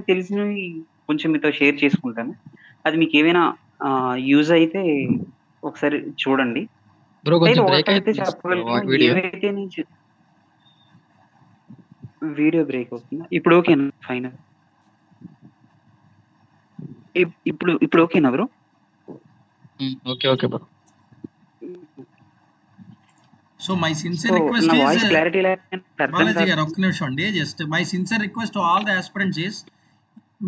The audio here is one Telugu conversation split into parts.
నాకు తెలిసినవి కొంచెం మీతో షేర్ చేసుకుంటాను. అది మీకేమైనా యూజ్ అయితే ఒకసారి చూడండి. బ్రో అయితే కొంచెం బ్రేక్ ఒకటైతే అయితుంది చెప్పగలను వీడియో. ఏవైతే నేను వీడియో బ్రేక్ అవుతుందా? ఇప్పుడు ఓకేనా ఫైనల్? ఇప్పుడు ఓకేనా bro? Okay okay bro. So my so sincere request నా ఈజ్ వాయిస్ క్లారిటీ లేకపోతే అర్థం బాలాజీ కాదు. గారు ఒక్క నిమిషం అండి. Just my sincere request to all the aspirants is,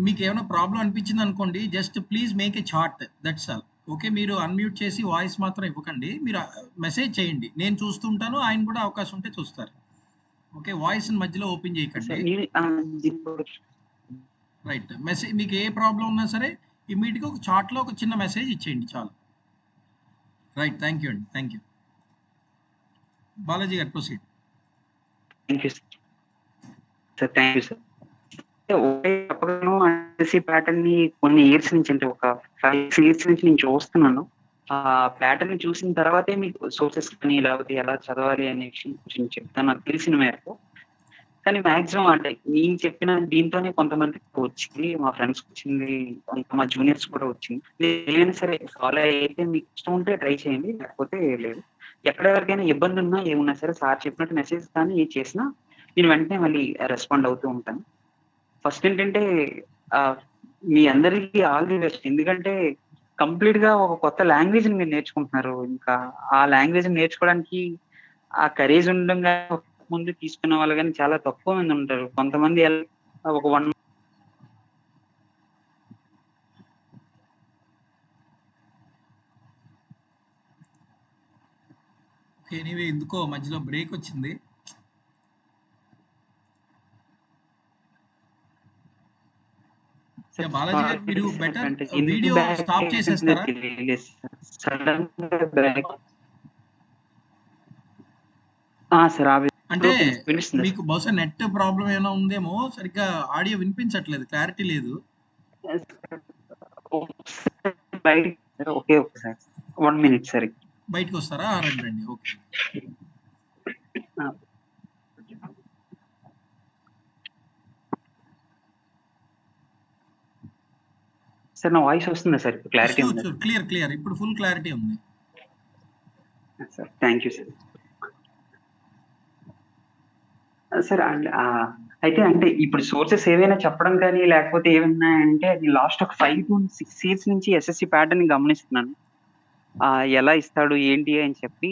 మీకు ఏమైనా ప్రాబ్లం అనిపించింది అనుకోండి, just please make a chart, that's all. Okay, మీరు అన్మ్యూట్ చేసి వాయిస్ మాత్రం ఇవ్వకండి, మీరు మెసేజ్ చేయండి, నేను చూస్తుంటాను, ఆయన కూడా అవకాశం ఉంటే చూస్తారు. ఓకే, వాయిస్ మధ్యలో ఓపెన్ చేయకండి. రైట్, మెసేజ్ మీకు ఏ ప్రాబ్లం ఉన్నా సరే ఇమీడియట్గా ఒక చార్ట్లో ఒక చిన్న మెసేజ్ ఇచ్చేయండి చాలు. రైట్, థ్యాంక్ యూ అండి, థ్యాంక్ యూ. బాలాజీ గారు proceed. Thank you sir. Thank you sir. ఒకటే చెప్పగలను, ఎస్ఎస్సి ప్యాటర్న్ ని కొన్ని ఇయర్స్ నుంచి, అంటే ఒక 5 ఇయర్స్ నుంచి నేను చూస్తున్నాను. ఆ ప్యాటర్న్ ని చూసిన తర్వాతే మీకు సోర్సెస్ కానీ లేకపోతే ఎలా చదవాలి అనే విషయం కొంచెం చెప్తాను నాకు తెలిసిన మేరకు. కానీ మాక్సిమం అంటే నేను చెప్పిన దీంతోనే కొంతమందికి వచ్చింది, మా ఫ్రెండ్స్ వచ్చింది, మా జూనియర్స్ కూడా వచ్చింది. ఏదైనా సరే ఫాలో అయితే మీకు ఇష్టం ఉంటే ట్రై చేయండి, లేకపోతే లేదు. ఎక్కడెవరికైనా ఇబ్బంది ఉన్నా ఏమున్నా సరే సార్ చెప్పినట్టు మెసేజ్ కానీ ఏది చేసినా నేను వెంటనే మళ్ళీ రెస్పాండ్ అవుతూ ఉంటాను. ఫస్ట్ ఏంటంటే మీ అందరికీ ఆల్ ది బెస్ట్. ఎందుకంటే కంప్లీట్ గా ఒక కొత్త లాంగ్వేజ్ ని మీరు నేర్చుకుంటున్నారు. ఇంకా ఆ లాంగ్వేజ్ నేర్చుకోవడానికి ఆ కరేజ్ ఉండడం ముందు తీసుకున్న వాళ్ళు కానీ చాలా తక్కువ మంది ఉంటారు. కొంతమంది ఒక 1 ఎనీవే ఎందుకో మధ్యలో బ్రేక్ వచ్చింది. బాలాజీ గారు మీరు బెటర్ వీడియో స్టాప్ చేసేస్తారా? అంటే మీకు బహుశా నెట్ ప్రాబ్లం ఏమైనా ఉందేమో, సరిగ్గా ఆడియో వినిపించట్లేదు, క్లారిటీ లేదు. ఓకే సార్, 1 మినిట్ సరే. బయటకు వస్తారా? రండి. ఓకే సార్, నా వాయిస్ వస్తుందా సార్? క్లారిటీ ఉంది? క్లియర్, ఇప్పుడు ఫుల్ క్లారిటీ ఉంది sir. Thank you sir. Sir అయితే అంటే ఇప్పుడు సోర్సెస్ ఏవైనా చెప్పడం కానీ లేకపోతే ఏమన్నా అంటే అది లాస్ట్ ఒక 5 to 6 ఇయర్స్ నుంచి ఎస్ఎస్సి ప్యాటర్న్ ని గమనిస్తున్నాను. ఎలా ఇస్తాడు ఏంటి అని చెప్పి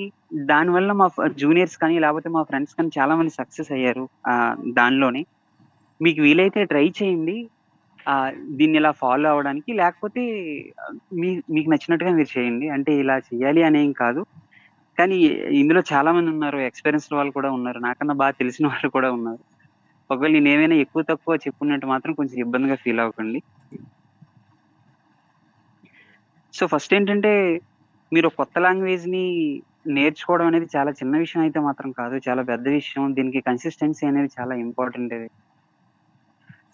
దానివల్ల మా జూనియర్స్ కానీ లేకపోతే మా ఫ్రెండ్స్ కానీ చాలా మంది సక్సెస్ అయ్యారు దానిలోనే. మీకు వీలైతే ట్రై చేయండి దీన్ని ఇలా ఫాలో అవ్వడానికి. లేకపోతే మీకు నచ్చినట్టుగా మీరు చేయండి. అంటే ఇలా చేయాలి అనేం కాదు. కానీ ఇందులో చాలా మంది ఉన్నారు, ఎక్స్‌పీరియన్స్‌డ్ వాళ్ళు కూడా ఉన్నారు. నాకన్నా బాగా తెలిసిన వాళ్ళు కూడా ఉన్నారు. ఒకవేళ నేనేమైనా ఎక్కువ తక్కువ చెప్పున్నట్టు మాత్రం కొంచెం ఇబ్బందిగా ఫీల్ అవ్వకండి. సో ఫస్ట్ ఏంటంటే మీరు కొత్త లాంగ్వేజ్‌ని నేర్చుకోవడం అనేది చాలా చిన్న విషయం అయితే మాత్రం కాదు. చాలా పెద్ద విషయం. దీనికి కన్సిస్టెన్సీ అనేది చాలా ఇంపార్టెంట్ అది.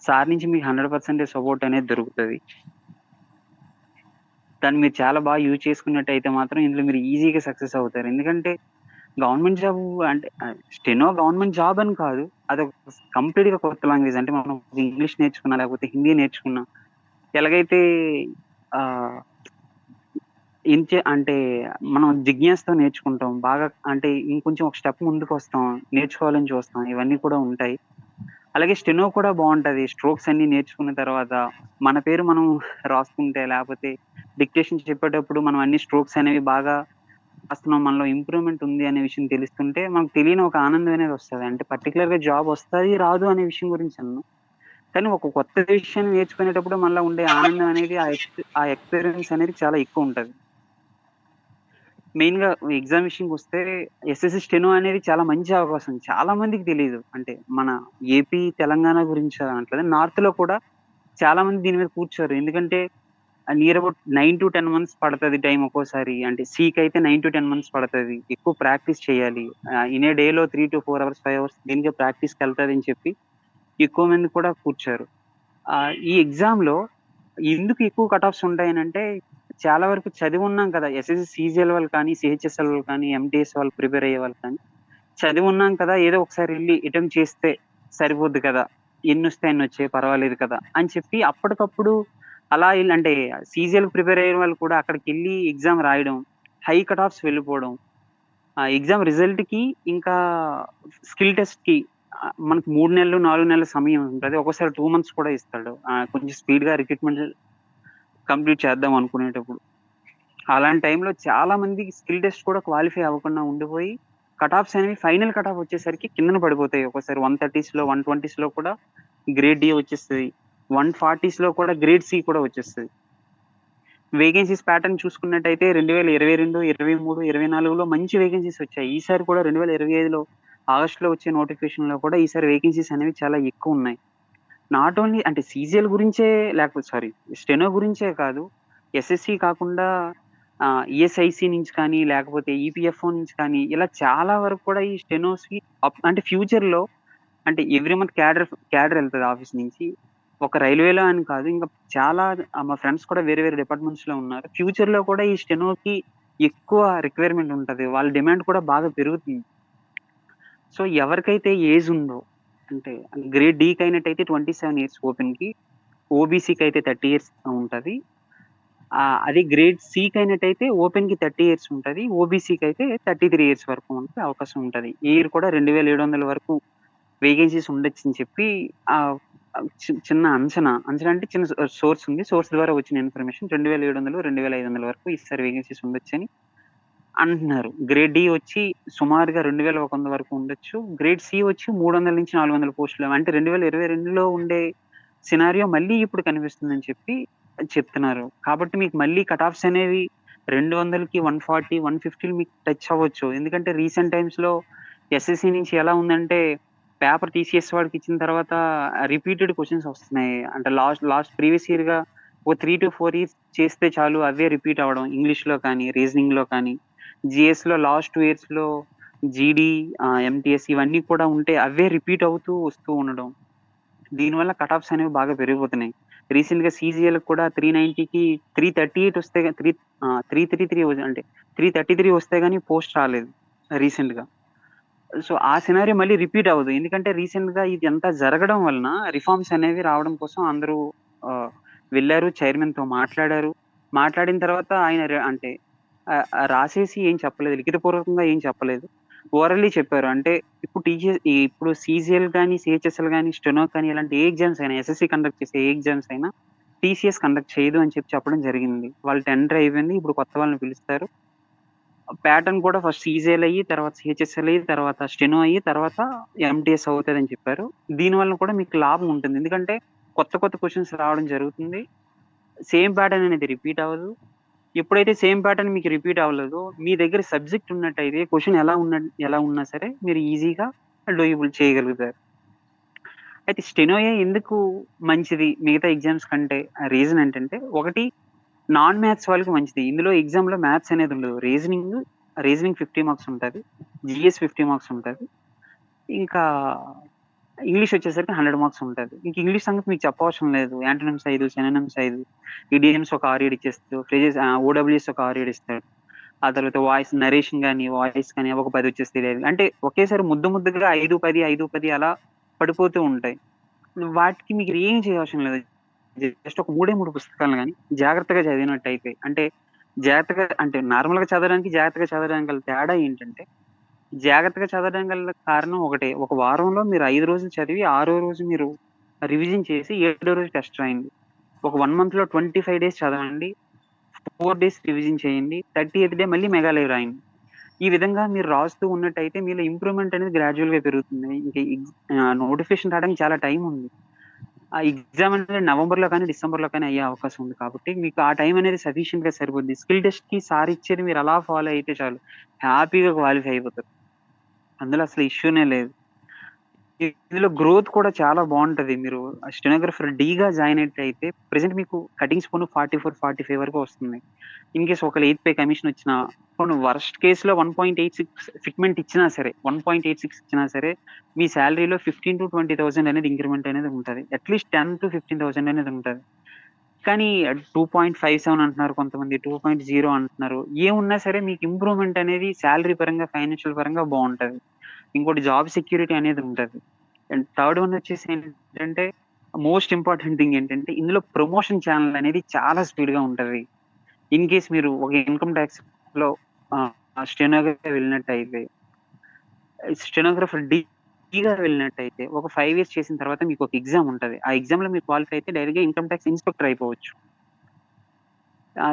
సార్ నుంచి మీకు 100% సపోర్ట్ అనేది దొరుకుతది. దాన్ని మీరు చాలా బాగా యూజ్ చేసుకున్నట్టయితే మాత్రం ఇందులో మీరు ఈజీగా సక్సెస్ అవుతారు. ఎందుకంటే గవర్నమెంట్ జాబ్ అంటే స్టెనో గవర్నమెంట్ జాబ్ అని కాదు. అదొక కంప్లీట్‌గా కొత్త లాంగ్వేజ్. అంటే మనం ఇంగ్లీష్ నేర్చుకున్నా లేకపోతే హిందీ నేర్చుకున్నా ఎలాగైతే ఆహ్, అంటే మనం జిజ్ఞాసతో నేర్చుకుంటాం. బాగా అంటే ఇంకొంచెం ఒక స్టెప్ ముందుకొస్తాం. నేర్చుకోవాలని చూస్తాం. ఇవన్నీ కూడా ఉంటాయి. అలాగే స్టెనో కూడా బావుంటది. స్ట్రోక్స్ అన్నీ నేర్చుకున్న తర్వాత మన పేరు మనం రాసుకుంటే లేకపోతే డిక్టేషన్ చెప్పేటప్పుడు మనం అన్ని స్ట్రోక్స్ అనేవి బాగా రాస్తున్నాం. మనలో ఇంప్రూవ్‌మెంట్ ఉంది అనే విషయం తెలుస్తుంటే మనకు తెలియని ఒక ఆనందం అనేది వస్తది. అంటే పర్టిక్యులర్‌గా జాబ్ వస్తది, రాదు అనే విషయం గురించి అనను. కానీ ఒక కొత్త విషయాన్ని నేర్చుకునేటప్పుడు మనలో ఉండే ఆనందం అనేది ఆ ఎక్స్‌పీరియన్స్ అనేది చాలా ఎక్కువుంటది. మెయిన్‌గా ఎగ్జామ్ విషయంకొస్తే ఎస్ఎస్‌సి స్టెనో అనేది చాలా మంచి అవకాశం. చాలా మందికి తెలీదు. అంటే మన ఏపీ, తెలంగాణ గురించి అనట్లేదు. నార్త్‌లో కూడా చాలా మంది దీని మీద కూర్చోరు. ఎందుకంటే నియర్ అబౌట్ 9-10 మంత్స్ పడతది టైమ్ ఒక్కోసారి. అంటే సీకయితే 9-10 మంత్స్ పడతది. ఎక్కువ ప్రాక్టీస్ చేయాలి. ఇన్ ఏ డేలో 3-4 అవర్స్, 5 అవర్స్ దీనికే ప్రాక్టీస్‌కెళ్తదని చెప్పి ఎక్కువ మంది కూడా కూర్చోరు. ఈ ఎగ్జామ్‌లో ఎందుకు ఎక్కువ కట్ ఆఫ్స్ ఉంటాయనంటే చాలా వరకు చదివున్నాం కదా! ఎస్ఎస్‌సి సీజీఎల్ వాళ్ళు కానీ, సీహెచ్ఎస్ఎల్ వాళ్ళు కానీ, ఎంటీఎస్ వాళ్ళు ప్రిపేర్ అయ్యేవాళ్ళు కానీ, చదివున్నాం కదా! ఏదో ఒకసారి ఎళ్లి అటెంప్ట్ చేస్తే సరిపోద్ది కదా! ఎన్నొస్తే అన్నొచ్చాయి పర్వాలేదు కదా అని చెప్పి అప్పటికప్పుడు అలా అంటే సీజీఎల్ ప్రిపేర్ అయ్యే వాళ్ళు కూడా అక్కడికెళ్ళి ఎగ్జామ్ రాయడం, హై కట్ ఆఫ్స్ వెళ్ళిపోవడం, ఆ ఎగ్జామ్ రిజల్ట్‌కి ఇంకా స్కిల్ టెస్ట్‌కి మనకు 3 నెలలు, 4 నెలల సమయం ఉంటది. ఒక్కోసారి 2 మంత్స్ కూడా ఇస్తాడు. కొంచెం స్పీడ్‌గా రిక్రూట్‌మెంట్ కంప్లీట్ చేద్దాం అనుకునేటప్పుడు. అలాంటి టైంలో చాలా మంది స్కిల్ టెస్ట్ కూడా క్వాలిఫై అవ్వకుండా ఉండిపోయి, కట్ ఆఫ్స్ అనేవి ఫైనల్ కట్ ఆఫ్ వచ్చేసరికి కిందన పడిపోతాయి. ఒక్కోసారి 130స్‌లో, 120స్‌లో కూడా గ్రేడ్ డి వచ్చేస్తది. 140స్‌లో కూడా గ్రేడ్ సి కూడా వచ్చేస్తది. వేకెన్సీస్ ప్యాటర్న్ చూసుకున్నట్టయితే 2022, 23, 24లో మంచి వేకెన్సీస్ వచ్చాయి. ఈసారి కూడా 2025లో ఆగస్ట్‌లో వచ్చే నోటిఫికేషన్‌లో కూడా ఈసారి వేకెన్సీస్ అనేవి చాలా ఎక్కువున్నాయి. నాట్ ఓన్లీ అంటే సీజీఎల్ గురించే లేకపోతే సారీ స్టెనో గురించే కాదు. ఎస్ఎస్‌సి కాకుండా ఈఎస్ఐసి నుంచి కానీ, లేకపోతే ఈపీఎఫ్ఓ నుంచి కానీ ఇలా చాలా వరకు కూడా ఈ స్టెనోస్‌కి అంటే ఫ్యూచర్‌లో అంటే ఎవ్రీ మంత్ క్యాడర్ ఎళ్తది ఆఫీస్ నుంచి. ఒక రైల్వేలో అని కాదు. ఇంకా చాలా మా ఫ్రెండ్స్ కూడా వేరే వేరే డిపార్ట్మెంట్స్‌లో ఉన్నారు. ఫ్యూచర్‌లో కూడా ఈ స్టెనోకి ఎక్కువ రిక్వైర్‌మెంట్ ఉంటది. వాళ్ళ డిమాండ్ కూడా బాగా పెరుగుతుంది. సో, ఎవరికైతే ఏజ్ ఉందో అంటే గ్రేడ్ డీకయినట్టయితే 27 ఇయర్స్ ఓపెన్‌కి, ఓబీసీకయితే 30 ఇయర్స్ ఉంటది. అదే గ్రేడ్ సికయినట్టయితే ఓపెన్‌కి 30 ఇయర్స్ ఉంటది. ఓబీసీకయితే 33 ఇయర్స్ వరకు ఉంటే అవకాశం ఉంటది. ఈ ఇయర్ కూడా 2700 వరకు వేకెన్సీస్ ఉండొచ్చని చెప్పి ఆహ్, ఆహ్, చిన్న అంచనా. అంచనా అంటే చిన్న సోర్స్ ఉంది. సోర్స్ ద్వారా వచ్చిన ఇన్ఫర్మేషన్ 2700, 2500 వరకు ఈసారి వేకెన్సీస్ ఉండొచ్చని అంటున్నారు. గ్రేడ్ డి వచ్చి సుమారుగా 2100 వరకు ఉండొచ్చు. గ్రేడ్ సి వచ్చి 300-400 పోస్టులు. అంటే 2022లో ఉండే సినారియో మళ్ళీ ఇప్పుడు కనిపిస్తుందని చెప్పి చెప్తున్నారు. కాబట్టి మీకు మళ్ళీ కట్ ఆఫ్స్ అనేవి 200కి 140, 150 మీకు టచ్ అవ్వచ్చు. ఎందుకంటే రీసెంట్ టైమ్స్‌లో ఎస్ఎస్‌సి నుంచి ఎలా ఉందంటే పేపర్ టీసీఎస్ వాడికి ఇచ్చిన తర్వాత రిపీటెడ్ క్వెషన్స్ వస్తున్నాయి. అంటే లాస్ట్ లాస్ట్ ప్రీవియస్ ఇయర్‌గా ఒక 3-4 ఇయర్స్ చేస్తే చాలు అవే రిపీట్ అవ్వడం. ఇంగ్లీష్‌లో కానీ, రీజనింగ్‌లో కానీ, జీఎస్‌లో లాస్ట్ 2 ఇయర్స్‌లో జీడీ, ఎంటీఎస్ ఇవన్నీ కూడా ఉంటే అవే రిపీట్ అవుతూ వస్తూ ఉండడం. దీనివల్ల కట్ ఆఫ్స్ అనేవి బాగా పెరిగిపోతున్నాయి. రీసెంట్‌గా సీజీఎల్‌కి కూడా 390కి 338 వస్తే 333 అంటే 333 వస్తే గాని పోస్ట్ రాలేదు రీసెంట్‌గా. సో, ఆ సినారియో మళ్ళీ రిపీట్ అవ్వదు. ఎందుకంటే రీసెంట్‌గా ఇదంతా జరగడం వలన రిఫార్మ్స్ అనేవి రావడం కోసం అందరూ ఆహ్, వెళ్లారు. చైర్మన్‌తో మాట్లాడారు. మాట్లాడిన తర్వాత ఆయన అంటే రాసేసి ఏం చెప్పలేదు. లిఖితపూర్వకంగా ఏం చెప్పలేదు. ఓరల్లీ చెప్పారు. అంటే ఇప్పుడు సీజీఎల్ గాని, సీహెచ్ఎస్ఎల్ గాని, స్టెనో కానీ ఇలాంటి ఏ ఎగ్జామ్స్ అయినా ఎస్ఎస్‌సి కండక్ట్ చేసే ఏ ఎగ్జామ్స్ అయినా టీసీఎస్ కండక్ట్ చేయదు అని చెప్పడం జరిగింది. వాళ్ళు టెండర్ అయిపోయింది. ఇప్పుడు కొత్త వాళ్ళని పిలుస్తారు. ప్యాటర్న్ కూడా ఫస్ట్ సీజీఎల్ అయ్యి, తర్వాత సీహెచ్ఎస్ఎల్ అయ్యి, తర్వాత స్టెనో అయ్యి, తర్వాత ఎంటీఎస్ అవుతదని చెప్పారు. దీనివల్ల కూడా మీకు లాభం ఉంటుంది. ఎందుకంటే కొత్త కొత్త క్వెషన్స్ రావడం జరుగుతుంది. సేమ్ ప్యాటర్న్ అనేది రిపీట్ అవ్వదు. ఎప్పుడైతే సేమ్ ప్యాటర్న్ మీకు రిపీట్ అవ్వలేదో, మీ దగ్గర సబ్జెక్ట్ ఉన్నట్టయితే క్వెషన్ ఎలా ఉన్నా సరే మీరు ఈజీగా డూయబుల్ చేయగలుగుతారు. అయితే స్టెనోయే ఎందుకు మంచిది మిగతా ఎగ్జామ్స్ కంటే? రీజన్ ఏంటంటే, ఒకటి నాన్ మ్యాథ్స్ వాళ్ళకి మంచిది. ఇందులో ఎగ్జామ్‌లో మ్యాథ్స్ అనేది ఉండదు. రీజనింగ్ 50 మార్క్స్ ఉంటది. జీఎస్ 50 మార్క్స్ ఉంటది. ఇంకా ఇంగ్లీష్ వచ్చేసరికి 100 మార్క్స్ ఉంటది. ఇంక ఇంగ్లీష్ సంగతి మీకు చెప్పవసరం లేదు. యాంటోనిమ్స్ 5, సినోనిమ్స్ 5, ఇడియమ్స్ ఒక 6, 7 ఇచ్చేస్తడు. ఫ్రేజెస్ ఓడబ్ల్యూఎస్ ఒక 6, 7 ఇస్తాడు. ఆ తర్వాత నరేషన్ గాని, వాయిస్ కానీ ఒక 10 వచ్చేస్తాయి. అంటే ఒకేసారి ముద్దగా 5, 10, 5, 10 అలా పడిపోతూ ఉంటాయి. వాటికి మీరు ఏమి చేయవసరం లేదు. జస్ట్ ఒక 3 పుస్తకాలను గాని జాగ్రత్తగా చదివినట్టయితే జాగ్రత్తగా అంటే నార్మల్‌గా చదవడానికి, జాగ్రత్తగా చదవడానికి గల తేడా ఏంటంటే, జాగ్రత్తగా చదవడం గల కారణం ఒకటే. ఒక వారంలో మీరు 5 రోజులు చదివి, ఆరో రోజు మీరు రివిజన్ చేసి, ఏడో రోజు టెస్ట్ రాయండి. ఒక 1 మంత్‌లో 25 డేస్ చదవండి. 4 డేస్ రివిజన్ చేయండి. 30థ్ డే మళ్ళీ మెగా లైవ్ రాయండి. ఈ విధంగా మీరు రాస్తూ ఉన్నట్టయితే మీలో ఇంప్రూవ్‌మెంట్ అనేది గ్రాడ్యుయల్‌గా పెరుగుతుంది. ఇంక నోటిఫికేషన్ రావడానికి చాలా టైం ఉంది. ఆ ఎగ్జామ్ అనేది నవంబర్‌లో కానీ, డిసెంబర్‌లో కానీ అయ్యే అవకాశం ఉంది కాబట్టి, మీకు ఆ టైం అనేది సఫిషియెంట్‌గా సరిపోద్ది. స్కిల్ టెస్ట్‌కి సార్ ఇచ్చేది మీరు అలా ఫాలో అయితే చాలు. హ్యాపీగా క్వాలిఫై అయిపోతారు. అందులో అసలు ఇష్యూనే లేదు. ఇందులో గ్రోత్ కూడా చాలా బావుంటది. మీరు స్టెనోగ్రాఫర్ డీగా జాయిన్ అయితే ప్రెజెంట్ మీకు కటింగ్స్ పోను 44, 45 వరకు వస్తుంది. ఇన్‌కేస్ ఒకవేళ 8 పే కమిషన్ వచ్చినా, పోనీ వర్స్ట్ కేస్‌లో 1.86 ఫిట్‌మెంట్ ఇచ్చినా సరే, 1.86 ఇచ్చినా సరే, మీ సాలరీలో 15,000-20,000 అనేది ఇంక్రిమెంట్ అనేది ఉంటది. అట్‌లీస్ట్ 10,000-15,000 అనేది ఉంటది. కానీ 2.57 అంటున్నారు కొంతమంది, 2.0 అంటున్నారు. ఏమున్నా సరే మీకు ఇంప్రూవ్‌మెంట్ అనేది సాలరీ పరంగా, ఫైనాన్షియల్ పరంగా బావుంటది. ఇంకోటి జాబ్ సెక్యూరిటీ అనేది ఉంటది. అండ్ థర్డ్ వన్ వచ్చేసి ఏంటంటే మోస్ట్ ఇంపార్టెంట్ థింగ్ ఏంటంటే ఇందులో ప్రమోషన్ ఛానల్ అనేది చాలా స్పీడ్ గా ఉంటది. ఇన్ కేస్ మీరు ఒక ఇన్కమ్ ట్యాక్స్ లో స్టెనోగ్రఫర్ వెళ్ళినట్టయితే, స్టెనోగ్రఫర్ డీగా వెళ్ళినట్టయితే ఒక 5 ఇయర్స్ చేసిన తర్వాత మీకు ఒక ఎగ్జామ్ ఉంటది. ఆ ఎగ్జామ్ లో మీరు క్వాలిఫై అయితే డైరెక్ట్ గా ఇన్కమ్ ట్యాక్స్ ఇన్స్పెక్టర్ అయిపోవచ్చు.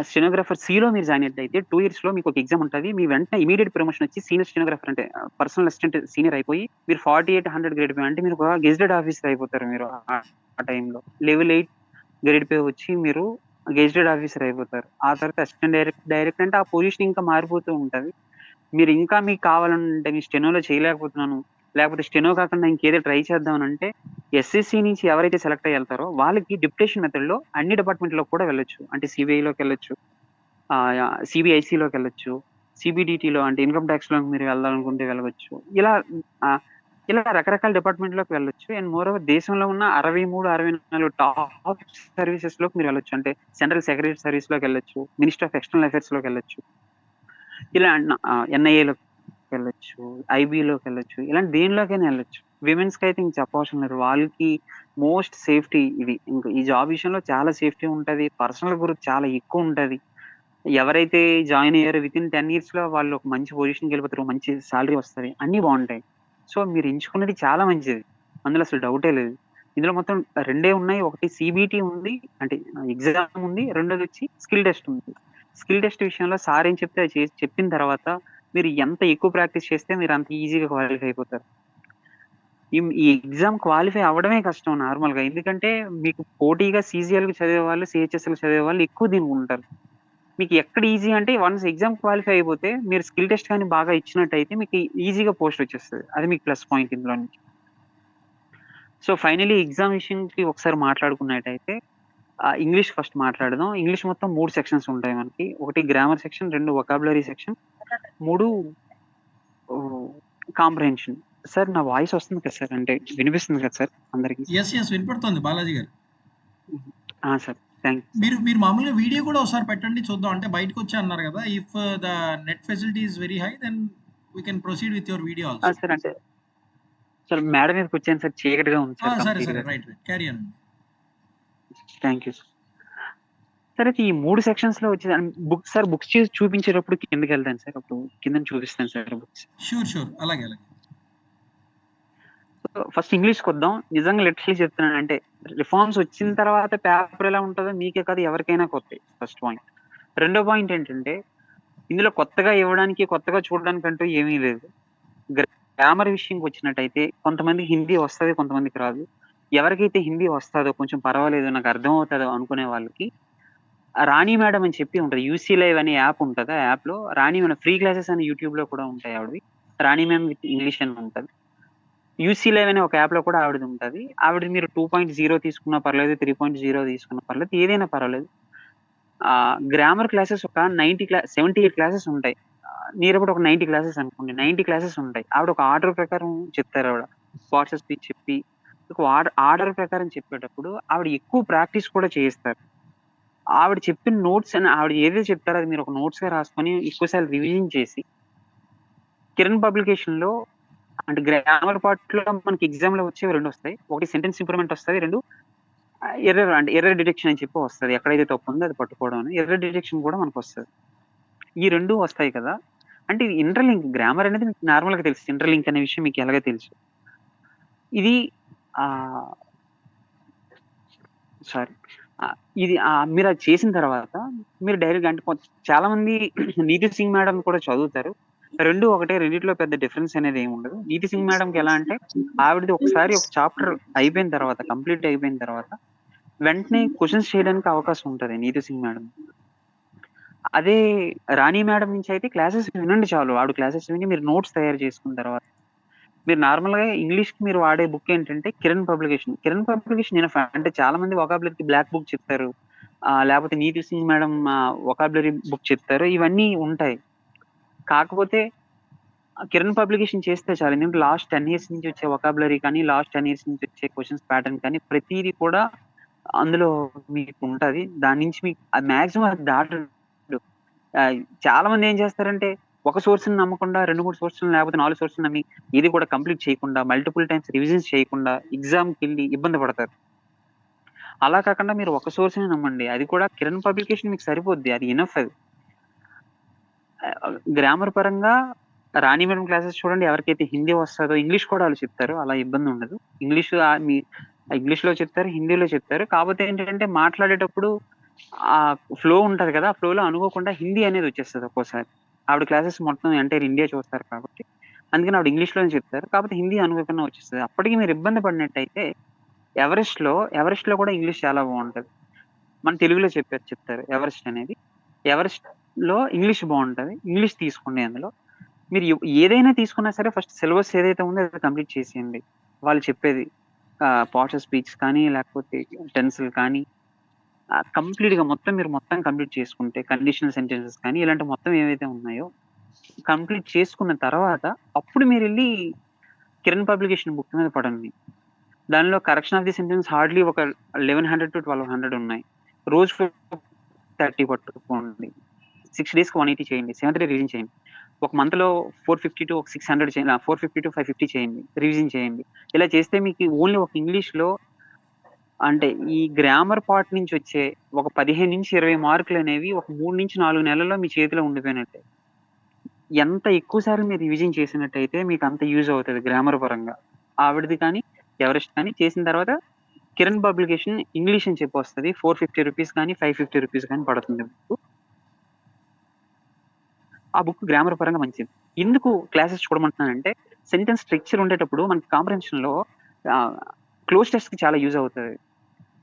స్టెనోగ్రాఫర్ సిలో మీరు జాయిన్ అయితే 2 ఇయర్స్ లో మీకు ఒక ఎగ్జామ్ ఉంటది. మీ వెంటనే ఇమీడియట్ ప్రమోషన్ వచ్చి సీనియర్ స్టెనోగ్రాఫర్ అంటే పర్సనల్ అసిస్టెంట్ సీనియర్ అయిపోయి మీరు 48, 100 గ్రేడ్ పే అంటే మీరు ఒక గెజిటెడ్ ఆఫీసర్ అయిపోతారు మీరు ఆ టైంలో. లెవెల్ 8 గ్రేడ్ పే వచ్చి మీరు గెజిటెడ్ ఆఫీసర్ అయిపోతారు. ఆ తర్వాత అసిస్టెంట్ డైరెక్ట్ అంటే ఆ పొజిషన్ ఇంకా మారిపోతూ ఉంటది. మీరు ఇంకా మీకు కావాలంటే మీ స్టెనోలో చేయలేకపోతున్నాను, లేకపోతే స్టెనో కాకుండా ఇంకేదో ట్రై చేద్దాం అంటే ఎస్ఎస్సి నుంచి ఎవరైతే సెలెక్ట్ అయ్యి వెళ్తారో వాళ్ళకి డిప్యుటేషన్ మెథడ్ లో అన్ని డిపార్ట్మెంట్ లో కూడా వెళ్ళొచ్చు. అంటే సిబిఐలోకి వెళ్ళొచ్చు, సిబిఐసిలోకి వెళ్ళొచ్చు, సిబిడిటీలో అంటే ఇన్కమ్ ట్యాక్స్ లో మీరు వెళ్ళాలనుకుంటే వెళ్ళవచ్చు. ఆ, ఇలా రకరకాల డిపార్ట్మెంట్ లోకి వెళ్ళొచ్చు. అండ్ మోర్ ఓవర్ దేశంలో ఉన్న 63, 64 టాప్ సర్వీసెస్ లోకి మీరు వెళ్ళొచ్చు. అంటే సెంట్రల్ సెక్రటరీ సర్వీస్ లోకి వెళ్ళొచ్చు, మినిస్టర్ ఆఫ్ ఎక్స్టర్నల్ అఫైర్స్ లోకి వెళ్ళొచ్చు, ఇలా ఎన్ఐఏలోకి వెళ్ళొచ్చు, ఐబీలోకి వెళ్ళొచ్చు, ఇలాంటి దేనిలోకైనా వెళ్ళొచ్చు. విమెన్స్ కి అయితే ఇంక చెప్పవసరం లేదు. వాళ్ళకి మోస్ట్ సేఫ్టీ ఇది. ఇంకా ఈ జాబ్ విషయంలో చాలా సేఫ్టీ ఉంటది. పర్సనల్ గ్రోత్ చాలా ఎక్కువ ఉంటది. ఎవరైతే జాయిన్ అయ్యారో విత్ ఇన్ 10 ఇయర్స్ లో వాళ్ళు ఒక మంచి పొజిషన్కి వెళ్ళిపోతారు, మంచి సాలరీ వస్తుంది, అన్ని బాగుంటాయి. సో మీరు ఎంచుకున్నది చాలా మంచిది, అందులో అసలు డౌటే లేదు. ఇందులో మొత్తం రెండే ఉన్నాయి. ఒకటి సిబిటి ఉంది, అంటే ఎగ్జామ్ ఉంది. రెండోది వచ్చి స్కిల్ టెస్ట్ ఉంది. స్కిల్ టెస్ట్ విషయంలో సార్ ఏం చెప్తే అది చెప్పిన తర్వాత మీరు ఎంత ఎక్కువ ప్రాక్టీస్ చేస్తే మీరు అంత ఈజీగా క్వాలిఫై అయిపోతారు. ఈ ఎగ్జామ్ క్వాలిఫై అవ్వడమే కష్టం నార్మల్ గా. ఎందుకంటే మీకు పోటీగా సీజీఎల్ కి చదివే వాళ్ళు, సిహెచ్ఎస్ఎల్ చదివే వాళ్ళు ఎక్కువ దీనికి ఉంటారు. మీకు ఎక్కడ ఈజీ అంటే వన్స్ ఎగ్జామ్ క్వాలిఫై అయిపోతే మీరు స్కిల్ టెస్ట్ కానీ బాగా ఇచ్చినట్టయితే మీకు ఈజీగా పోస్ట్ వచ్చేస్తుంది. అది మీకు ప్లస్ పాయింట్ ఇందులో నుంచి. సో ఫైనలీ ఎగ్జామ్ విషయంకి ఒకసారి మాట్లాడుకున్నట్టయితే ఇంగ్లీష్ ఫస్ట్ మాట్లాడదాం. ఇంగ్లీష్ మొత్తం 3 సెక్షన్స్ ఉంటాయి మనకి. ఒకటి grammar section, 2 vocabulary section, 3 comprehension. Sir నా వాయిస్ వస్తుంది కదా సార్, అంటే వినిపిస్తుంది కదా సార్ అందరికి? ఎస్ వినపడుతుంది బాలాజీ గారు. సార్ థ్యాంక్ మీరు మామూలుగా వీడియో కూడా ఒకసారి పెట్టండి చూద్దాం. అంటే బయటకు వచ్చి అన్నారు కదా, if the net facility is very high then we can proceed with your video also. Sir అంటే సార్ మేడం మీదకి వచ్చాను సార్, చీకటిగా ఉంది సార్. సరే right carry on. Thank you sir. అయితే ఈ 3 సెక్షన్స్ లో వచ్చే బుక్స్ సార్, బుక్స్ చేసి చూపించేటప్పుడు కిందకి వెళ్తాను సార్, అప్పుడు కింద చూపిస్తాను సార్ బుక్స్. షూర్ అలాగే. ఫస్ట్ ఇంగ్లీష్కి వద్దాం. నిజంగా లిటరలీ చెప్తున్నాను, అంటే రిఫార్మ్స్ వచ్చిన తర్వాత పేపర్ ఎలా ఉంటుందో మీకే కాదు ఎవరికైనా కొత్త. First point. రెండో పాయింట్ ఏంటంటే ఇందులో కొత్తగా ఇవ్వడానికి, కొత్తగా చూడడానికి అంటూ ఏమీ లేదు. గ్రామర్ విషయంకి వచ్చినట్టయితే కొంతమంది హిందీ వస్తుంది, కొంతమందికి రాదు. ఎవరికైతే హిందీ వస్తుందో, కొంచెం పర్వాలేదు నాకు అర్థం అవుతుందో అనుకునే వాళ్ళకి రాణి మేడం అని చెప్పి ఉంటుంది. యూసీ లైవ్ అనే యాప్ ఉంటుంది. ఆ యాప్ లో రాణి మేడం ఫ్రీ క్లాసెస్ అని యూట్యూబ్ లో కూడా ఉంటాయి. ఆవిడవి రాణి మ్యామ్ విత్ ఇంగ్లీష్ అని ఉంటుంది. యూసీ లైవ్ అనే ఒక యాప్ లో కూడా ఆవిడది ఉంటుంది. ఆవిడది మీరు 2.0 తీసుకున్నా పర్లేదు, 3.0 తీసుకున్నా పర్లేదు, ఏదైనా పర్వాలేదు. గ్రామర్ క్లాసెస్ ఒక 78 క్లాసెస్ ఉంటాయి. నీరబడి ఒక 90 క్లాసెస్ అనుకోండి, 90 క్లాసెస్ ఉంటాయి. ఆవిడ ఒక ఆర్డర్ ప్రకారం చెప్తారు. ఆవిడ వాట్సాప్ స్పీచ్ చెప్పి ఒక ఆర్డర్ ప్రకారం చెప్పేటప్పుడు ఆవిడ ఎక్కువ ప్రాక్టీస్ కూడా చేయిస్తారు. ఆవిడ చెప్పిన నోట్స్ అని ఆవిడ ఏదైతే చెప్తారో అది మీరు ఒక నోట్స్ గా రాసుకొని ఎక్కువసార్లు రివిజన్ చేసి కిరణ్ పబ్లికేషన్ లో, అంటే గ్రామర్ పార్ట్ లో మనకి ఎగ్జామ్ లో వచ్చేవి 2 వస్తాయి. ఒకటి సెంటెన్స్ ఇంప్రూవ్మెంట్ వస్తుంది, 2 ఎర్రర్ డిటెక్షన్ అని చెప్పి వస్తుంది. ఎక్కడైతే తప్పు ఉందో అది పట్టుకోవడం, ఎర్రర్ డిటెక్షన్ కూడా మనకు వస్తుంది. ఈ 2 వస్తాయి కదా. అంటే ఇది ఇంటర్లింక్. గ్రామర్ అనేది మీకు నార్మల్ గా తెలుసు, ఇంటర్లింక్ అనే విషయం మీకు ఎలాగో తెలుసు. ఇది సారీ ఇది మీరు అది చేసిన తర్వాత మీరు డైరెక్ట్ అంటే చాలా మంది నీతి సింగ్ మేడం కూడా చదువుతారు. 2 ఒకటే, రెండిట్లో పెద్ద డిఫరెన్స్ అనేది ఏమి ఉండదు. నీతి సింగ్ మేడంకి ఎలా అంటే ఆవిడది ఒకసారి ఒక చాప్టర్ అయిపోయిన తర్వాత, కంప్లీట్ అయిపోయిన తర్వాత వెంటనే క్వశ్చన్స్ చేయడానికి అవకాశం ఉంటుంది నీతి సింగ్ మేడం. అదే రాణి మేడం నుంచి అయితే క్లాసెస్ వినండి చాలు. ఆవిడ క్లాసెస్ విని మీరు నోట్స్ తయారు చేసుకున్న తర్వాత మీరు నార్మల్ గా ఇంగ్లీష్ కి మీరు వాడే బుక్ ఏంటంటే కిరణ్ పబ్లికేషన్. కిరణ్ పబ్లికేషన్ నేను అంటే చాలా మంది వొకాబులరీకి బ్లాక్ బుక్ చెప్తారు, లేకపోతే నీతి సింగ్ మేడం వొకాబులరీ బుక్ చెప్తారు. ఇవన్నీ ఉంటాయి. కాకపోతే కిరణ్ పబ్లికేషన్ చేస్తే చాలు. ఎందుకంటే లాస్ట్ 10 ఇయర్స్ నుంచి వచ్చే వొకాబులరీ కానీ, లాస్ట్ 10 ఇయర్స్ నుంచి వచ్చే క్వశ్చన్స్ ప్యాటర్న్ కానీ ప్రతిదీ కూడా అందులో మీకు ఉంటది. దాని నుంచి మీకు మాక్సిమం అది దాటడు. చాలా మంది ఏం చేస్తారంటే ఒక సోర్స్‌ని నమ్మకుండా 2, 3 సోర్స్‌లు లేకపోతే 4 సోర్స్‌లు నమ్మి ఏది కూడా కంప్లీట్ చేయకుండా, మల్టిపుల్ టైమ్స్ రివిజన్స్ చేయకుండా ఎగ్జామ్‌కెళ్ళి ఇబ్బంది పడతారు. అలా కాకుండా మీరు ఒక సోర్స్‌ని నమ్మండి. అది కూడా కిరణ్ పబ్లికేషన్ మీకు సరిపోద్ది. అది ఎనఫ్ అది. గ్రామర్ పరంగా రాణి మేడం క్లాసెస్ చూడండి. ఎవరికైతే హిందీ వస్తదో ఇంగ్లీష్ కూడా ఆళ్ళు చెప్తారు. అలా ఇబ్బంది ఉండదు. ఇంగ్లీష్ ఇంగ్లీష్‌లో చెప్తారు, హిందీలో చెప్తారు. కాపోతే ఏంటంటే మాట్లాడేటప్పుడు ఫ్లో ఉంటది కదా! ఆ ఫ్లోలో అనుకోకుండా హిందీ అనేది వచ్చేస్తది ఒక్కోసారి. ఆవిడ క్లాసెస్ మొత్తం ఎంటైర్ ఇండియా చూస్తారు కాబట్టి. అందుకని ఆవిడ ఇంగ్లీష్‌లోనే చెప్తారు. కాపోతే హిందీ అనుకోకుండా వచ్చేస్తది. అప్పటికి మీరు ఇబ్బంది పడినట్టయితే ఎవరెస్ట్‌లో కూడా ఇంగ్లీష్ చాలా బావుంటది. మన తెలుగులో చెప్తారు ఎవరెస్ట్ అనేది. ఎవరెస్ట్‌లో ఇంగ్లీష్ బావుంటది. ఇంగ్లీష్ తీసుకోండి అందులో. మీరు ఏదైనా తీసుకున్నా సరే ఫస్ట్ సిలబస్ ఏదైతే ఉందో అది కంప్లీట్ చేసేయండి. వాళ్ళు చెప్పేది పోస్చర్ స్పీచ్ కానీ, లేకపోతే టెన్స్‌లు కానీ కంప్లీట్‌గా మొత్తం కంప్లీట్ చేసుకుంటే కండిషనల్ సెంటెన్సెస్ కానీ ఇలాంటి మొత్తం ఏవైతే ఉన్నాయో కంప్లీట్ చేసుకున్న తర్వాత అప్పుడు మీరెళ్లి కిరణ్ పబ్లికేషన్ బుక్ మీద పడండి. దానిలో correction of the sentence hardly ఒక 1100-1200 ఉన్నాయి. రోజుకు 30 పట్టుకోండి. 6 డేస్‌కి 180 చేయండి. 7th డే రివిజన్ చేయండి. ఒక మంత్‌లో 450-600 చేయండి. 450-550 చేయండి. రివిజన్ చేయండి. ఇలా చేస్తే మీకు ఓన్లీ ఒక ఇంగ్లీష్‌లో అంటే ఈ గ్రామర్ పార్ట్ నుంచి వచ్చే ఒక 15-20 మార్కులనేవి ఒక 3-4 నెలల్లో మీ చేతిలో ఉండిపోయినట్టే. ఎంత ఎక్కువ సార్లు మీరు రివిజన్ చేసినట్టయితే మీకు అంత యూజ్ అవుతది గ్రామర్ పరంగా. ఆవిడది కానీ, ఎవరెస్ట్ కానీ చేసిన తర్వాత కిరణ్ పబ్లికేషన్ ఇంగ్లీష్ అని చెప్పి వస్తది. రూ. 450 కానీ, రూ. 550 కానీ పడుతుంది బుక్కు. ఆ బుక్ గ్రామర్ పరంగా మంచిది. ఎందుకు క్లాసెస్ చూడమంటున్నానంటే సెంటెన్స్ స్ట్రక్చర్ ఉండేటప్పుడు మనకి కాంప్రహెన్షన్‌లో ఆహ్, క్లోజ్ టెస్ట్‌కి చాలా యూజ్ అవుతది.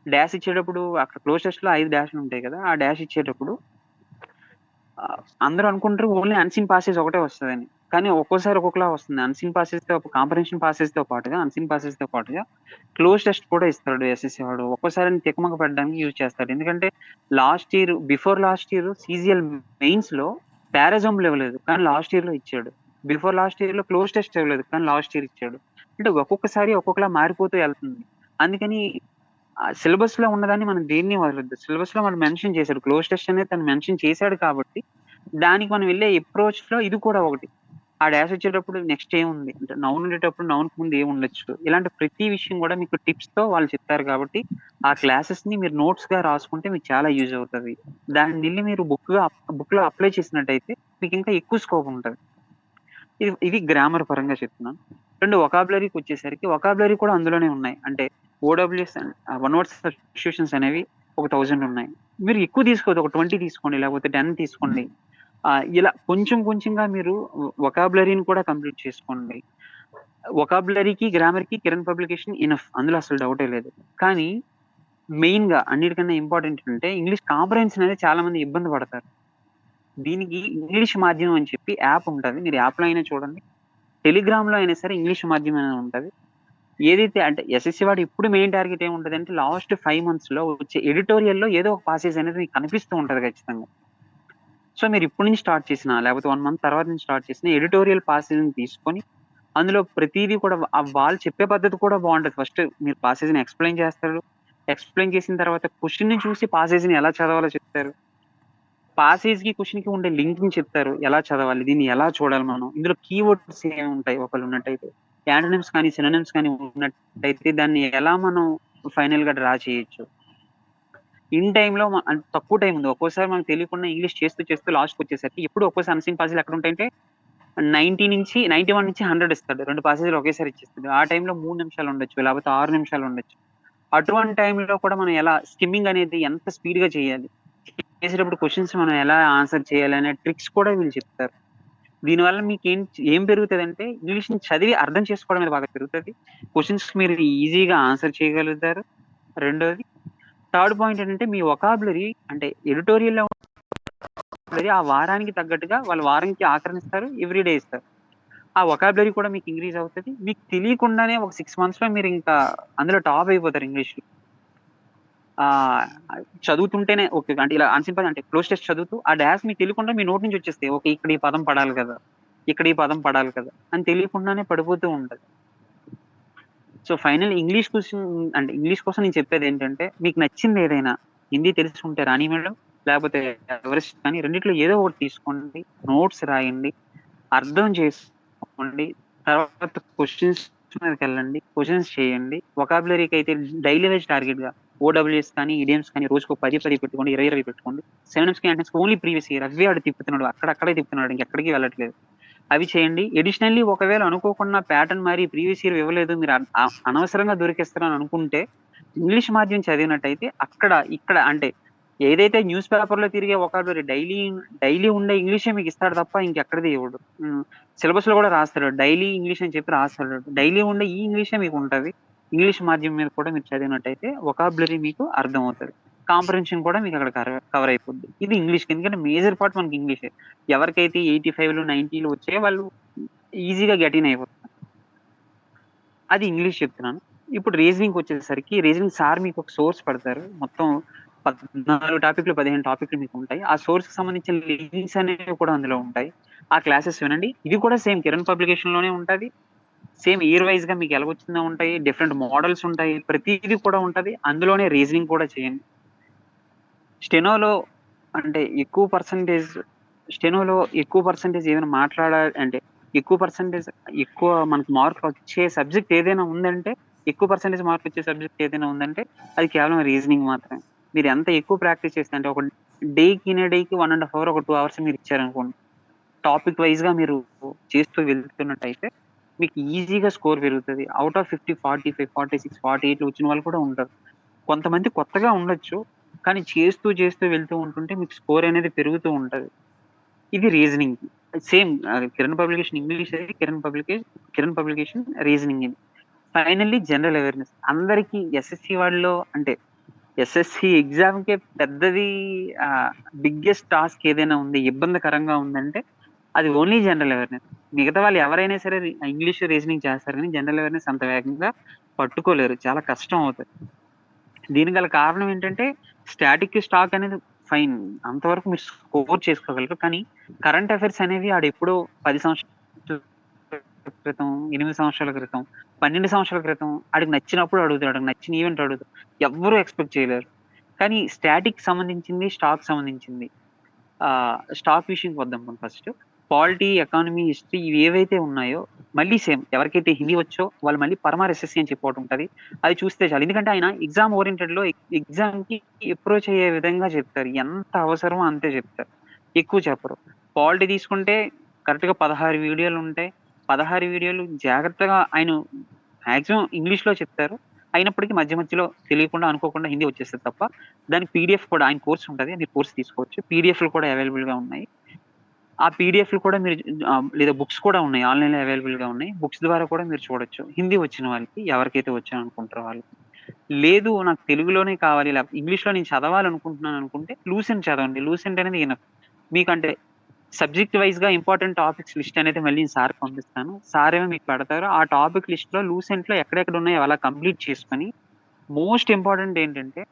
డాష్ ఇచ్చేటప్పుడు అక్కడ క్లోజ్ టెస్ట్‌లో 5 డాష్‌లు ఉంటాయి కదా! ఆ డాష్ ఇచ్చేటప్పుడు అందరూ అనుకుంటారు ఓన్లీ అన్‌సీన్ పాసేజ్ ఒకటే వస్తదని. కానీ ఒక్కోసారి ఒక్కొక్కలా వస్తుంది. కాంప్రహెన్షన్ పాసేజ్‌తో పాటుగా, అన్‌సీన్ పాసేజ్‌తో పాటుగా క్లోజ్ టెస్ట్ కూడా ఇస్తాడు ఎస్ఎస్‌సి వాడు. ఒక్కోసారి తికమక పెట్టడానికి యూజ్ చేస్తాడు. ఎందుకంటే బిఫోర్ లాస్ట్ ఇయర్ సీజీఎల్ మెయిన్స్‌లో పారాజాంబుల్ ఇవ్వలేదు. కానీ లాస్ట్ ఇయర్‌లో ఇచ్చాడు. బిఫోర్ లాస్ట్ ఇయర్‌లో క్లోజ్ టెస్ట్ ఇవ్వలేదు. కానీ లాస్ట్ ఇయర్ ఇచ్చాడు. అంటే ఒక్కొక్కసారి ఒక్కొక్కలా మారిపోతూ ఎళ్తుంది. అందుకని సిలబస్‌లో ఉన్నదాన్ని మనం దేన్ని వదలొద్దు. సిలబస్‌లో వాడు మెన్షన్ చేసాడు. క్లోజ్ టెస్ట్ అనేది తను మెన్షన్ చేసాడు కాబట్టి, దానికి మనం వెళ్ళే అప్రోచ్‌లో ఇది కూడా ఒకటి. ఆ డాష్ వచ్చేటప్పుడు నెక్స్ట్ ఏముంది? అంటే నౌన్ ఉండేటప్పుడు నౌన్‌కి ముందు ఏముండొచ్చు? ఇలాంటి ప్రతి విషయం కూడా మీకు టిప్స్‌తో వాళ్ళు చెప్తారు కాబట్టి, ఆ క్లాసెస్‌ని మీరు నోట్స్‌గా రాసుకుంటే మీకు చాలా యూజ్ అవుతది. దాన్నెళ్లి మీరు బుక్‌లో అప్లై చేసినట్టయితే మీకింకా ఎక్కువ స్కోప్ ఉంటది. ఇది గ్రామర్ పరంగా చెప్తున్నాను. 2 వొకాబులరీకొచ్చేసరికి వొకాబులరీ కూడా అందులోనే ఉన్నాయి. అంటే ఓడబ్ల్యూఎస్ వన్ వర్డ్ సబ్‌స్టిట్యూషన్స్ అనేవి ఒక 1000 ఉన్నాయి. మీరు ఎక్కువ తీసుకోవద్దు. ఒక 20 తీసుకోండి. లేకపోతే 10 తీసుకోండి. ఇలా కొంచెం కొంచెంగా మీరు వొకాబులరీని కూడా కంప్లీట్ చేసుకోండి. వొకాబులరీకి, గ్రామర్‌కి కిరణ్ పబ్లికేషన్ ఎనఫ్. అందులో అసలు డౌటే లేదు. కానీ మెయిన్‌గా అన్నిటికన్నా ఇంపార్టెంట్ అంటే ఇంగ్లీష్ కాంప్రహెన్షన్ అనేది చాలా మంది ఇబ్బంది పడతారు. దీనికి ఇంగ్లీష్ మాధ్యమం అని చెప్పి యాప్ ఉంటది. మీరు యాప్‌లో అయినా చూడండి. టెలిగ్రామ్‌లో అయినా సరే ఇంగ్లీష్ మాధ్యమం అనేది ఉంటది. ఏదైతే అంటే ఎస్ఎస్‌సి వాడు ఇప్పుడు మెయిన్ టార్గెట్ ఏముంటదంటే లాస్ట్ 5 మంత్స్‌లో వచ్చే ఎడిటోరియల్‌లో ఏదో ఒక పాసేజ్ అనేది మీకు కనిపిస్తూ ఉంటది ఖచ్చితంగా. సో, మీరు ఇప్పటి నుంచి స్టార్ట్ చేసినా, లేకపోతే 1 మంత్ తర్వాత నుంచి స్టార్ట్ చేసినా ఎడిటోరియల్ పాసేజ్‌ని తీసుకొని, అందులో ప్రతీదీ కూడా వాళ్ళు చెప్పే పద్ధతి కూడా బావుంటది. ఫస్ట్ మీరు పాసేజ్‌ని ఎక్స్‌ప్లెయిన్ చేస్తారు. ఎక్స్‌ప్లెయిన్ చేసిన తర్వాత క్వెషన్‌ని చూసి పాసేజ్‌ని ఎలా చదవాలో చెప్తారు. పాసేజ్‌కి, క్వెషన్‌కి ఉండే లింక్‌ని చెప్తారు. ఎలా చదవాలి? దీన్ని ఎలా చూడాలి మనం? ఇందులో కీవర్డ్స్ ఏముంటాయి ఒకవేళ ఉన్నట్టయితే? యాంటోనిమ్స్ కానీ, సినోనిమ్స్ కానీ ఉన్నట్టయితే దాన్ని ఎలా మనం ఫైనల్‌గా డ్రా చేయొచ్చు? ఇన్ టైమ్‌లో అంటే తక్కువ టైమ్ ఉంది. ఒక్కోసారి మనకు తెలియకుండా ఇంగ్లీష్ చేస్తూ లాస్ట్‌కొచ్చేసరికి ఎప్పుడు ఒక్కోసారి అన్‌సీన్ పాసేజ్‌లు ఎక్కడుంటాయంటే 91 నుంచి 100 ఇస్తాడు. 2 పాసేజ్‌లు ఒకేసారి ఇచ్చేస్తాడు. ఆ టైమ్‌లో 3 నిమిషాలు ఉండొచ్చు. లేకపోతే 6 నిమిషాలు ఉండొచ్చు. అటువంటి టైమ్‌లో కూడా మనం ఎలా స్కిమ్మింగ్ అనేది ఎంత స్పీడ్‌గా చేయాలి? చేసేటప్పుడు క్వెషన్స్ మనం ఎలా ఆన్సర్ చేయాలనే ట్రిక్స్ కూడా వీళ్ళు చెప్తారు. దీనివల్ల ఏం పెరుగుతదంటే ఇంగ్లీష్‌ని చదివి అర్థం చేసుకోవడం అనేది బాగా పెరుగుతది. క్వెషన్స్‌కి మీరు ఈజీగా ఆన్సర్ చేయగలుగుతారు. రెండోది థర్డ్ పాయింట్ ఏంటంటే మీ వొకాబులరీ అంటే ఎడిటోరియల్‌లో ఉన్నది ఆ వారానికి తగ్గట్టుగా వాళ్ళు వారానికి ఆఖరినిస్తారు. ఎవ్రీ డే ఇస్తారు. ఆ వొకాబులరీ కూడా మీకు ఇంక్రీజ్ అవుతది. మీకు తెలియకుండానే ఒక 6 మంత్స్‌లో మీరింకా అందులో టాప్ అయిపోతారు ఇంగ్లీష్‌లో. ఆహ్, చదువుతుంటేనే ఓకే. అంటే ఇలా అన్‌సింపుల్ అంటే క్లోజ్ టెస్ట్ చదువుతూ ఆ డాష్ మీకు తెలియకుండా మీ నోటి నుంచి వచ్చేస్తాయి. ఓకే. ఇక్కడ ఈ పదం పడాలి కదా! ఇక్కడ ఈ పదం పడాలి కదా! అని తెలియకుండానే పడిపోతూ ఉంటది. సో, ఫైనల్ ఇంగ్లీష్ కోసం నేను చెప్పేదేంటంటే మీకు నచ్చింది ఏదైనా హిందీ తెలిసుంటే రాని మేడం, లేకపోతే ఎవరెస్ట్ కానీ రెండిట్లో ఏదో ఒకటి తీసుకోండి. నోట్స్ రాయండి. అర్థం చేసుకోండి. తర్వాత క్వశ్చన్స్ మీదకి వెళ్ళండి, క్వశ్చన్స్ చేయండి. వొకాబులరీకి అయితే డైలీ వైజ్ టార్గెట్ గా ఓడబ్ల్యూఎస్ కానీ ఈడియమ్స్ కానీ రోజుకు 10 పెట్టుకోండి, 20 పెట్టుకోండి. సెవెన్స్ కి అంటే ఓన్లీ ప్రీవియస్ ఇయర్ అవే ఆడు తిప్పుతున్నాడు, అక్కడే తిప్పుతున్నాడు, ఇంకెక్కడికి వెళ్ళట్లేదు. అవి చేయండి. ఎడిషనల్లీ ఒకవేళ అనుకోకుండా ప్యాటర్న్ మారి ప్రీవియస్ ఇయర్ ఇవ్వలేదు, మీరు అనవసరంగా దొరికేస్తారని అనుకుంటే ఇంగ్లీష్ మాధ్యమం చదివినట్టయితే అక్కడ ఇక్కడ అంటే ఏదైతే న్యూస్ పేపర్ లో తిరిగే వొకాబులరీ డైలీ ఉండే ఇంగ్లీషే మీకు ఇస్తాడు తప్ప ఇంకెక్కడిది ఇవ్వడు. సిలబస్ లో కూడా రాస్తాడు డైలీ ఇంగ్లీష్ అని చెప్పి రాస్తాడు. డైలీ ఉండే ఈ ఇంగ్లీషే మీకు ఉంటది. ఇంగ్లీష్ మాధ్యమం మీద కూడా మీరు చదివినట్టయితే వొకాబులరీ మీకు అర్థం అవుతుంది. కాంప్రహెన్షన్ కూడా మీకు అక్కడ కవర్ అయిపోద్ది. ఇది ఇంగ్లీష్, ఎందుకంటే మేజర్ పార్ట్ మనకి ఇంగ్లీషే. ఎవరికైతే 85లు 90లు వచ్చాయో వాళ్ళు ఈజీగా గెట్ ఇన్ అయిపోతారు. అది ఇంగ్లీష్ చెప్తున్నాను. ఇప్పుడు రీజనింగ్ వచ్చేసరికి రీజనింగ్ సార్ మీకు ఒక సోర్స్ పడతారు. మొత్తం 14 టాపిక్లు 15 టాపిక్లు మీకు ఉంటాయి. ఆ సోర్స్ కి సంబంధించిన లింక్స్ అనేవి కూడా అందులో ఉంటాయి. ఆ క్లాసెస్ వినండి. ఇది కూడా సేమ్ కిరణ్ పబ్లికేషన్ లోనే ఉంటది. సేమ్ ఇయర్ వైజ్ గా మీకు ఎలాగొచ్చిందో ఉంటాయి, డిఫరెంట్ మోడల్స్ ఉంటాయి, ప్రతిదీ కూడా ఉంటది. అందులోనే రీజనింగ్ కూడా చేయండి. స్టెనోలో అంటే స్టెనోలో ఎక్కువ పర్సెంటేజ్ ఏదైనా అంటే ఎక్కువ మనకు మార్కులు వచ్చే సబ్జెక్ట్ ఏదైనా ఉందంటే, ఎక్కువ పర్సెంటేజ్ మార్కులు వచ్చే సబ్జెక్ట్ ఏదైనా ఉందంటే అది కేవలం రీజనింగ్ మాత్రమే. మీరు ఎంత ఎక్కువ ప్రాక్టీస్ చేస్తే అంటే ఒక డేకి 1.5 అవర్ ఒక 2 అవర్స్ మీరు ఇచ్చారనుకోండి, టాపిక్ వైజ్ గా మీరు చేస్తూ వెళ్తున్నట్టయితే మీకు ఈజీగా స్కోర్ పెరుగుతుంది. అవుట్ ఆఫ్ 50 45 46 48 వచ్చిన వాళ్ళు కూడా ఉంటారు. కొంతమంది కొత్తగా ఉండొచ్చు, కానీ చేస్తూ చేస్తూ వెళ్తూ ఉంటుంటే మీకు స్కోర్ అనేది పెరుగుతూ ఉంటది. ఇది reasoning. Same Kiran publication English అది, కిరణ్ పబ్లికేషన్ రీజనింగ్ ఇది. Finally general awareness. అందరికి ఎస్ఎస్సి వాళ్ళలో అంటే ఎస్ఎస్సి ఎగ్జామ్ కే పెద్దది బిగ్గెస్ట్ టాస్క్ ఏదైనా ఉంది, ఇబ్బందికరంగా ఉందంటే అది ఓన్లీ జనరల్ అవేర్నెస్. మిగతా వాళ్ళు ఎవరైనా సరే ఇంగ్లీష్ రీజనింగ్ చేస్తారు, కానీ జనరల్ అవేర్నెస్ అంత వేగంగా పట్టుకోలేరు, చాలా కష్టం అవుతుంది. దీనికి గల కారణం ఏంటంటే స్టాటిక్ స్టాక్ అనేది ఫైన్, అంతవరకు మీరు స్కోర్ చేసుకోగలరు. కానీ కరెంట్ అఫైర్స్ అనేవి ఆడెప్పుడో 10 సంవత్సరాల క్రితం, 8 సంవత్సరాల క్రితం, 12 సంవత్సరాల క్రితం ఆడికి నచ్చినప్పుడు అడుగుతాడు, నచ్చిన ఈవెంట్ అడుగుతాడు, ఎవ్వరూ ఎక్స్పెక్ట్ చేయలేరు. కానీ స్టాటిక్ సంబంధించింది, స్టాక్ సంబంధించింది. స్టాక్ విషయంకి వద్దాం మనం ఫస్ట్. పాలిటీ, ఎకానమీ, హిస్టరీ ఇవి ఏవైతే ఉన్నాయో మళ్ళీ సేమ్ ఎవరికైతే హిందీ వచ్చో వాళ్ళు మళ్ళీ పరమార్ ఎస్ఎస్సి అని చెప్పి ఒకటి ఉంటది. అది చూస్తే చాలు. ఎందుకంటే ఆయన ఎగ్జామ్ ఓరియంటెడ్ లో ఎగ్జామ్ కి అప్రోచ్ అయ్యే విధంగా చెప్తారు. ఎంత అవసరమో అంతే చెప్తారు, ఎక్కువ చెప్పరు. పాలిటీ తీసుకుంటే కరెక్ట్ గా 16 వీడియోలు ఉంటాయి. 16 వీడియోలు జాగ్రత్తగా ఆయన మాక్సిమం ఇంగ్లీష్ లో చెప్తారు. అయినప్పటికీ మధ్య మధ్యలో తెలియకుండా అనుకోకుండా హిందీ వచ్చేస్తుంది తప్ప. దానికి పీడిఎఫ్ కూడా ఆయన కోర్స్ ఉంటది, మీరు కోర్స్ తీసుకోవచ్చు. పీడిఎఫ్లు కూడా అవైలబుల్ గా ఉన్నాయి. ఆ పీడిఎఫ్లు కూడా మీరు లేదా బుక్స్ కూడా ఉన్నాయి, ఆన్లైన్ లో అవైలబుల్ గా ఉన్నాయి. బుక్స్ ద్వారా కూడా మీరు చూడొచ్చు. హిందీ వచ్చిన వాళ్ళకి, ఎవరికైతే వచ్చాను అనుకుంటారో వాళ్ళకి. లేదు నాకు తెలుగులోనే కావాలి, లేకపోతే ఇంగ్లీష్ లో నేను చదవాలనుకుంటున్నాను అనుకుంటే లూసెంట్ చదవండి. లూసెంట్ అనేది మీకంటే సబ్జెక్ట్ వైజ్ గా ఇంపార్టెంట్ టాపిక్స్ లిస్ట్ అనేది మళ్ళీ సార్ పంపిస్తాను. సార్ ఏమో మీకు పెడతారు. ఆ టాపిక్ లిస్ట్ లో లూసెంట్ లో ఎక్కడెక్కడ ఉన్నాయో అలా కంప్లీట్ చేసుకొని, మోస్ట్ ఇంపార్టెంట్ ఏంటంటే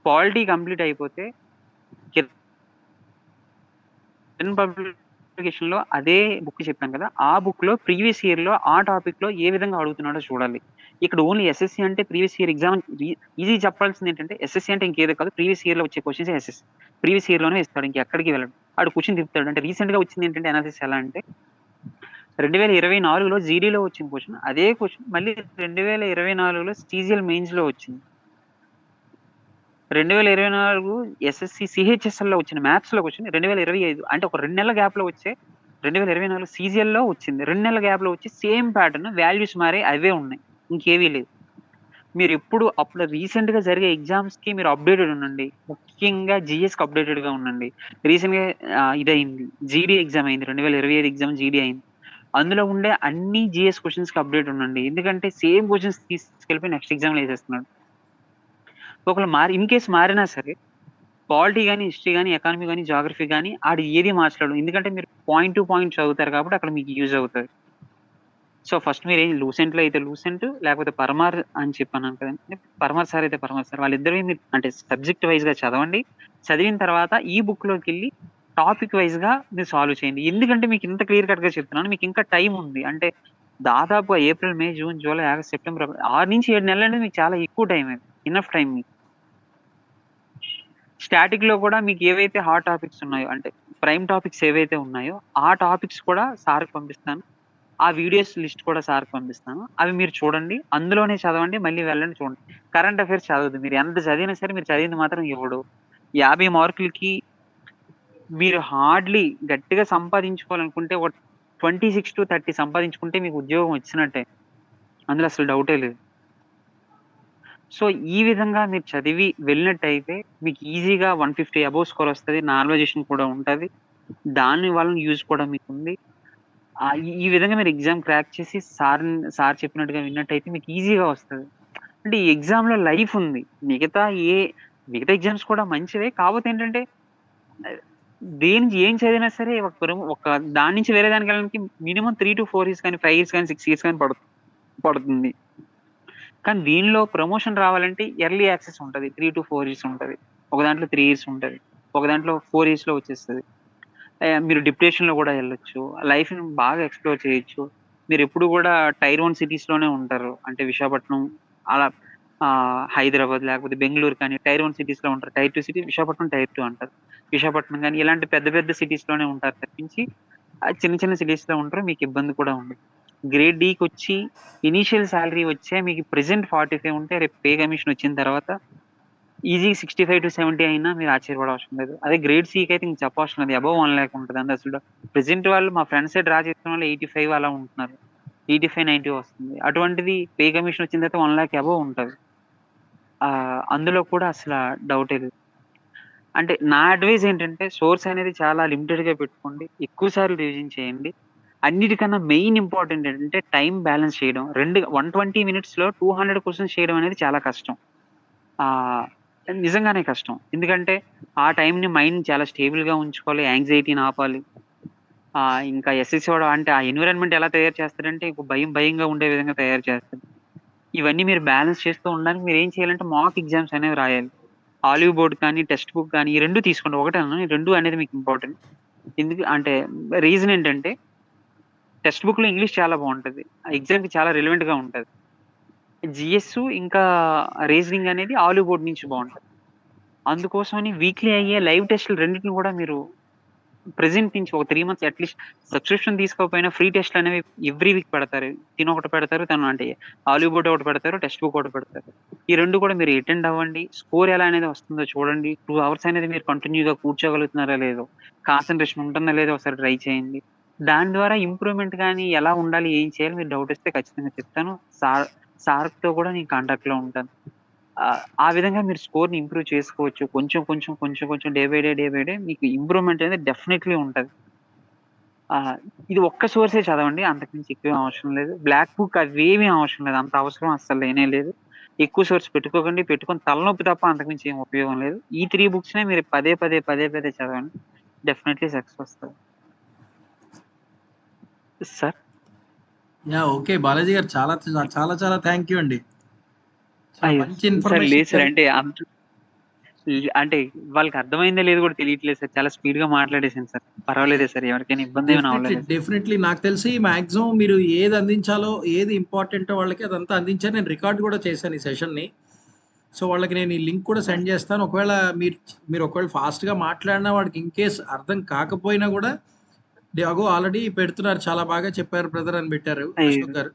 పాలిటీ కంప్లీట్ అయిపోతే కిరణ్ పబ్లికేషన్ లో అదే బుక్ చెప్పాను కదా, ఆ బుక్ లో ప్రీవియస్ ఇయర్ లో ఆ టాపిక్ లో ఏ విధంగా అడుగుతున్నాడో చూడాలి. ఇక్కడ ఓన్లీ ఎస్ఎస్సి అంటే ప్రీవియస్ ఇయర్ ఎగ్జామ్ ఈజీ చెప్పాల్సింది ఏంటంటే ఎస్ఎస్సి అంటే ఇంకేదో కాదు, ప్రీవియస్ ఇయర్ లో వచ్చే క్వశ్చన్స్ ఎస్ఎస్సి ప్రీవియస్ ఇయర్ లోనే ఇస్తాడు, ఇంకెక్కడికి వెళ్ళడు. ఆడు క్వశ్చన్ తిప్పుతాడు. అంటే రీసెంట్ గా వచ్చింది ఏంటంటే అనాలిసిస్ ఎలా అంటే 2024లో జీడీలో వచ్చిన క్వశ్చన్, అదే క్వశ్చన్ మళ్ళీ 2024లో సీజీఎల్ మెయిన్స్ లో వచ్చింది. 2024 ఎస్ఎస్సి సిహెచ్ఎస్ఎల్ లో వచ్చిన మ్యాథ్స్ లో క్వశ్చన్ 2025 అంటే ఒక 2 నెలల గ్యాప్ లో వచ్చే 2024 సీజీఎల్ లో వచ్చింది. 2 నెలల గ్యాప్ లో వచ్చి సేమ్ ప్యాటర్న్, వాల్యూస్ మారే అవే ఉన్నాయి, ఇంకేవీ లేదు. మీరు అప్పుడు రీసెంట్ గా జరిగే ఎగ్జామ్స్ కి మీరు అప్డేటెడ్ ఉండండి. ముఖ్యంగా జిఎస్ కి అప్డేటెడ్ గా ఉండండి. రీసెంట్ గా ఇదైంది, జీడీ ఎగ్జామ్ అయింది, 2025 ఎగ్జామ్ జీడీ అయింది. అందులో ఉండే అన్ని జిఎస్ క్వశ్చన్స్ కి అప్డేట్ ఉండండి. ఎందుకంటే సేమ్ క్వశ్చన్స్ తీసుకెళ్ళిపోయి నెక్స్ట్ ఎగ్జామ్ లో వేసేస్తున్నాడు. ఒకవేళ ఇన్ కేస్ మారినా సరే పాలిటీ గానీ, హిస్టరీ గానీ, ఎకానమీ గానీ, జాగ్రఫీ గానీ ఆడు ఏది మార్చలేడు. ఎందుకంటే మీరు పాయింట్ టు పాయింట్ చదువుతారు కాబట్టి అక్కడ మీకు యూజ్ అవుతది. సో ఫస్ట్ మీరేం లూసెంట్‌లో అయితే లూసెంట్, లేకపోతే పరమార్ అని చెప్పన్నాను కదండీ. పరమార్ సార్ అయితే పరమార్ సార్. వాళ్ళిద్దరివి మీరు అంటే సబ్జెక్ట్ వైస్‌గా చదవండి. చదివిన తర్వాత ఈ బుక్‌లోకెళ్ళి టాపిక్ వైస్‌గా మీరు సాల్వ్ చేయండి. ఎందుకంటే మీకు ఇంత క్లియర్ కట్‌గా చెప్తున్నాను. మీకు ఇంకా టైం ఉంది. అంటే దాదాపుగా ఏప్రిల్, మే, జూన్, జూలై, ఆగస్ట్, సెప్టెంబర్ 6-7 నెలలనేది మీకు చాలా ఎక్కువ టైం అది. ఇనఫ్ టైం మీకు. స్టాటిక్‌లో కూడా మీకు ఏవైతే హాట్ టాపిక్స్ ఉన్నాయో అంటే ప్రైమ్ టాపిక్స్ ఏవైతే ఉన్నాయో ఆ టాపిక్స్ కూడా సార్కి పంపిస్తాను. ఆ వీడియోస్ లిస్ట్ కూడా సార్కి పంపిస్తాను. అవి మీరు చూడండి. అందులోనే చదవండి. మళ్ళీ వెళ్ళండి చూడండి. కరెంట్ అఫైర్స్ చదవద్దు. మీరు ఎంత చదివినా సరే మీరు చదివింది మాత్రం ఇవ్వడు. 50 మార్కులకి మీరు హార్డ్‌లీ గట్టిగా సంపాదించుకోవాలనుకుంటే ఒక 26-30 సంపాదించుకుంటే మీకు ఉద్యోగం వచ్చినట్టే. అందులో అసలు డౌటే లేదు. సో, ఈ విధంగా మీరు చదివి వెళ్ళినట్టయితే మీకు ఈజీగా 150 అబోవ్ స్కోర్ వస్తది. నార్మలైజేషన్ కూడా ఉంటది. దాని వలన యూజ్ కూడా మీకుంది. ఈ ఈ విధంగా మీరు ఎగ్జామ్ క్రాక్ చేసి సార్ చెప్పినట్టుగా విన్నట్టయితే మీకు ఈజీగా వస్తది. అంటే ఈ ఎగ్జామ్‌లో లైఫ్ ఉంది. ఏ మిగతా ఎగ్జామ్స్ కూడా మంచివే. కాపోతే ఏంటంటే ఆహ్, ఏం చదివినా సరే ఒక దాని నుంచి వేరే దానికెళ్ళడానికి మినిమమ్ 3-4 ఇయర్స్ కానీ, 5 ఇయర్స్ కానీ, 6 ఇయర్స్ కానీ పడుతుంది. కానీ దీనిలో ప్రమోషన్ రావాలంటే ఎర్లీ యాక్సెస్ ఉంటది. 3-4 ఇయర్స్ ఉంటది. ఒక దాంట్లో 3 ఇయర్స్ ఉంటది. ఒక దాంట్లో 4 ఇయర్స్‌లో వచ్చేస్తది. మీరు డిప్యుటేషన్‌లో గూడా ఎళ్ళొచ్చు. లైఫ్‌ని బాగా ఎక్స్‌ప్లోర్ చేయొచ్చు. మీరెప్పుడు గూడా టైర్ 1 సిటీస్‌లోనే ఉంటారు. అంటే విశాఖపట్నం అలా హైదరాబాద్ లేకపోతే బెంగుళూరు కానీ టైర్ 1 సిటీస్‌లో ఉంటారు. టైర్ 2 సిటీ విశాఖపట్నం టైర్ 2 అంటారు. విశాఖపట్నం గాని ఇలాంటి పెద్ద పెద్ద సిటీస్‌లోనే ఉంటారు తప్పించి చిన్న చిన్న సిటీస్‌లో ఉండరు. మీకు ఇబ్బంది కూడా ఉండదు. గ్రేడ్ డీకొచ్చి ఇనీషియల్ సాలరీ వచ్చే మీకు ప్రెజెంట్ 45 ఉంటే రేపు పే కమిషన్ వచ్చిన తర్వాత ఈజీగా 65-70 అయినా మీరు ఆశ్చర్యపడవసరం లేదు. అదే గ్రేడ్ సీకి అయితే ఇంక చెప్పవసరం లేదు. అబోవ్ 1,00,000 ఉంటదండి అసలు. ప్రెజెంట్ వాళ్ళు మా ఫ్రెండ్సే డ్రా చేసిన వాళ్ళు 85 అలా ఉంటున్నారు. 85, 90 వస్తుంది. అటువంటిది పే కమిషన్ వచ్చిన తర్వాత 1,00,000 అబోవ్ ఉంటది. అందులో కూడా అసల డౌటే లేదు. అంటే నా అడ్వైస్ ఏంటంటే సోర్స్ అనేది చాలా లిమిటెడ్‌గా పెట్టుకోండి. ఎక్కువ సార్లు రివిజన్ చేయండి. అన్నిటికన్నా మెయిన్ ఇంపార్టెంట్ ఏంటంటే టైమ్ బ్యాలెన్స్ చేయడం. 120 మినిట్స్‌లో 200 క్వెషన్స్ చేయడం అనేది చాలా కష్టం. ఆహ్, నిజంగానే కష్టం. ఎందుకంటే ఆ టైమ్‌ని మైండ్ చాలా స్టేబుల్‌గా ఉంచుకోవాలి. యాంక్సైటీని ఆపాలి. ఇంకా ఎస్ఎస్‌సి వాడు అంటే ఆ ఎన్విరాన్మెంట్ ఎలా తయారు చేస్తాడంటే భయంగా ఉండే విధంగా తయారు చేస్తాడు. ఇవన్నీ మీరు బ్యాలెన్స్ చేస్తూ ఉండడానికి మీరేం చేయాలంటే మాక్ ఎగ్జామ్స్ అనేవి రాయాలి. ఆలివ్ బోర్డ్ కానీ, టెక్స్ట్ బుక్ కానీ ఈ 2 తీసుకోండి. ఒకటే అన్నాను. ఈ 2 అనేది మీకు ఇంపార్టెంట్. అంటే రీజన్ ఏంటంటే టెక్స్ట్ బుక్‌లో ఇంగ్లీష్ చాలా బావుంటది. ఆ ఎగ్జామ్‌కి చాలా రిలవెంట్‌గా ఉంటది. జీఎస్ ఇంకా రీజనింగ్ అనేది ఆలివ్ బోర్డ్ నుంచి బావుంటది. అందుకోసమని వీక్లీ అయ్యే లైవ్ టెస్ట్‌లు రెండిటిని గూడా మీరు ప్రెజెంట్ నుంచి ఒక 3 మంత్స్ అట్‌లీస్ట్ సబ్స్క్రిప్షన్ తీసుకోకపోయినా ఫ్రీ టెస్ట్‌లనేవి ఎవ్రీ వీక్ పెడతారు. తినొకటి పెడతారు. అంటే ఆలివ్ బోర్డ్ ఒకటి పెడతారు. టెక్స్ట్ బుక్ ఒకటి పెడతారు. ఈ 2 కూడా మీరు అటెండ్ అవ్వండి. స్కోర్ ఎలా అనేది వస్తుందో చూడండి. 2 అవర్స్ అనేది మీరు కంటిన్యూ‌గా కూర్చోగలుగుతున్నారా లేదో, కాన్సంట్రేషన్ ఉంటుందా లేదో ఒకసారి ట్రై చేయండి. దాని ద్వారా ఇంప్రూవ్‌మెంట్ గాని ఎలా ఉండాలి, ఏం చేయాలి మీరు డౌట్ వస్తే ఖచ్చితంగా చెప్తాను. సార్‌తో కూడా నేను కాంటాక్ట్‌లో ఉంటాను. ఆ విధంగా మీరు స్కోర్‌ని ఇంప్రూవ్ చేసుకోవచ్చు. కొంచెం డే బై డే మీకు ఇంప్రూవ్‌మెంట్ అనేది డెఫినైట్‌లీ ఉంటది. ఇది ఒక్క సోర్సే చదవండి. అంతకు మించి ఎక్కువేం అవసరం లేదు. బ్లాక్ బుక్ అవేమీ అవసరం లేదు. అంత అవసరం అస్సలు లేనే లేదు. ఎక్కువ సోర్స్ పెట్టుకోకండి. పెట్టుకొని తలనొప్పి తప్ప అంతకు మించి ఏం ఉపయోగం లేదు. ఈ 3 బుక్స్‌నే మీరు పదే పదే చదవండి. డెఫినైట్‌లీ సక్సెస్ వస్తది. సార్? యాహ్! ఓకే. బాలాజీ గారు చాలా థాంక్ యూ అండి. చాలా అయ్యో! మంచి సార్ ఇన్ఫర్మేషన్ లేదు సార్. ఇచ్చారు. అంటే వాళ్ళకి అర్థమైందో లేదో కూడా తెలియట్లేదు సార్. చాలా స్పీడ్‌గా మాట్లాడేసాను సార్. పర్వాలేదా సార్? ఎవరికైనా ఇబ్బంది ఏమైనా అవ్వలేదా సార్? డెఫినెట్‌లీ నాకు తెలిసి మాక్సిమం మీరు ఏది అందించాలో, ఏది ఇంపార్టెంటో వాళ్ళకి అదంతా అందించారు. నేను రికార్డ్ కూడా చేశాను ఈ సెషన్‌ని. సో, వాళ్ళకి నేను ఈ లింక్ కూడా సెండ్ చేస్తాను. ఒకవేళ మీరు ఒకవేళ ఫాస్ట్‌గా మాట్లాడినా వాడికి ఇన్‌కేస్ అర్థం కాకపోయినా కూడా అగో ఆల్రెడీ పెడుతున్నారు. చాలా బాగా చెప్పారు బ్రదర్ అని పెట్టారు అయ్యో! Ashok garu.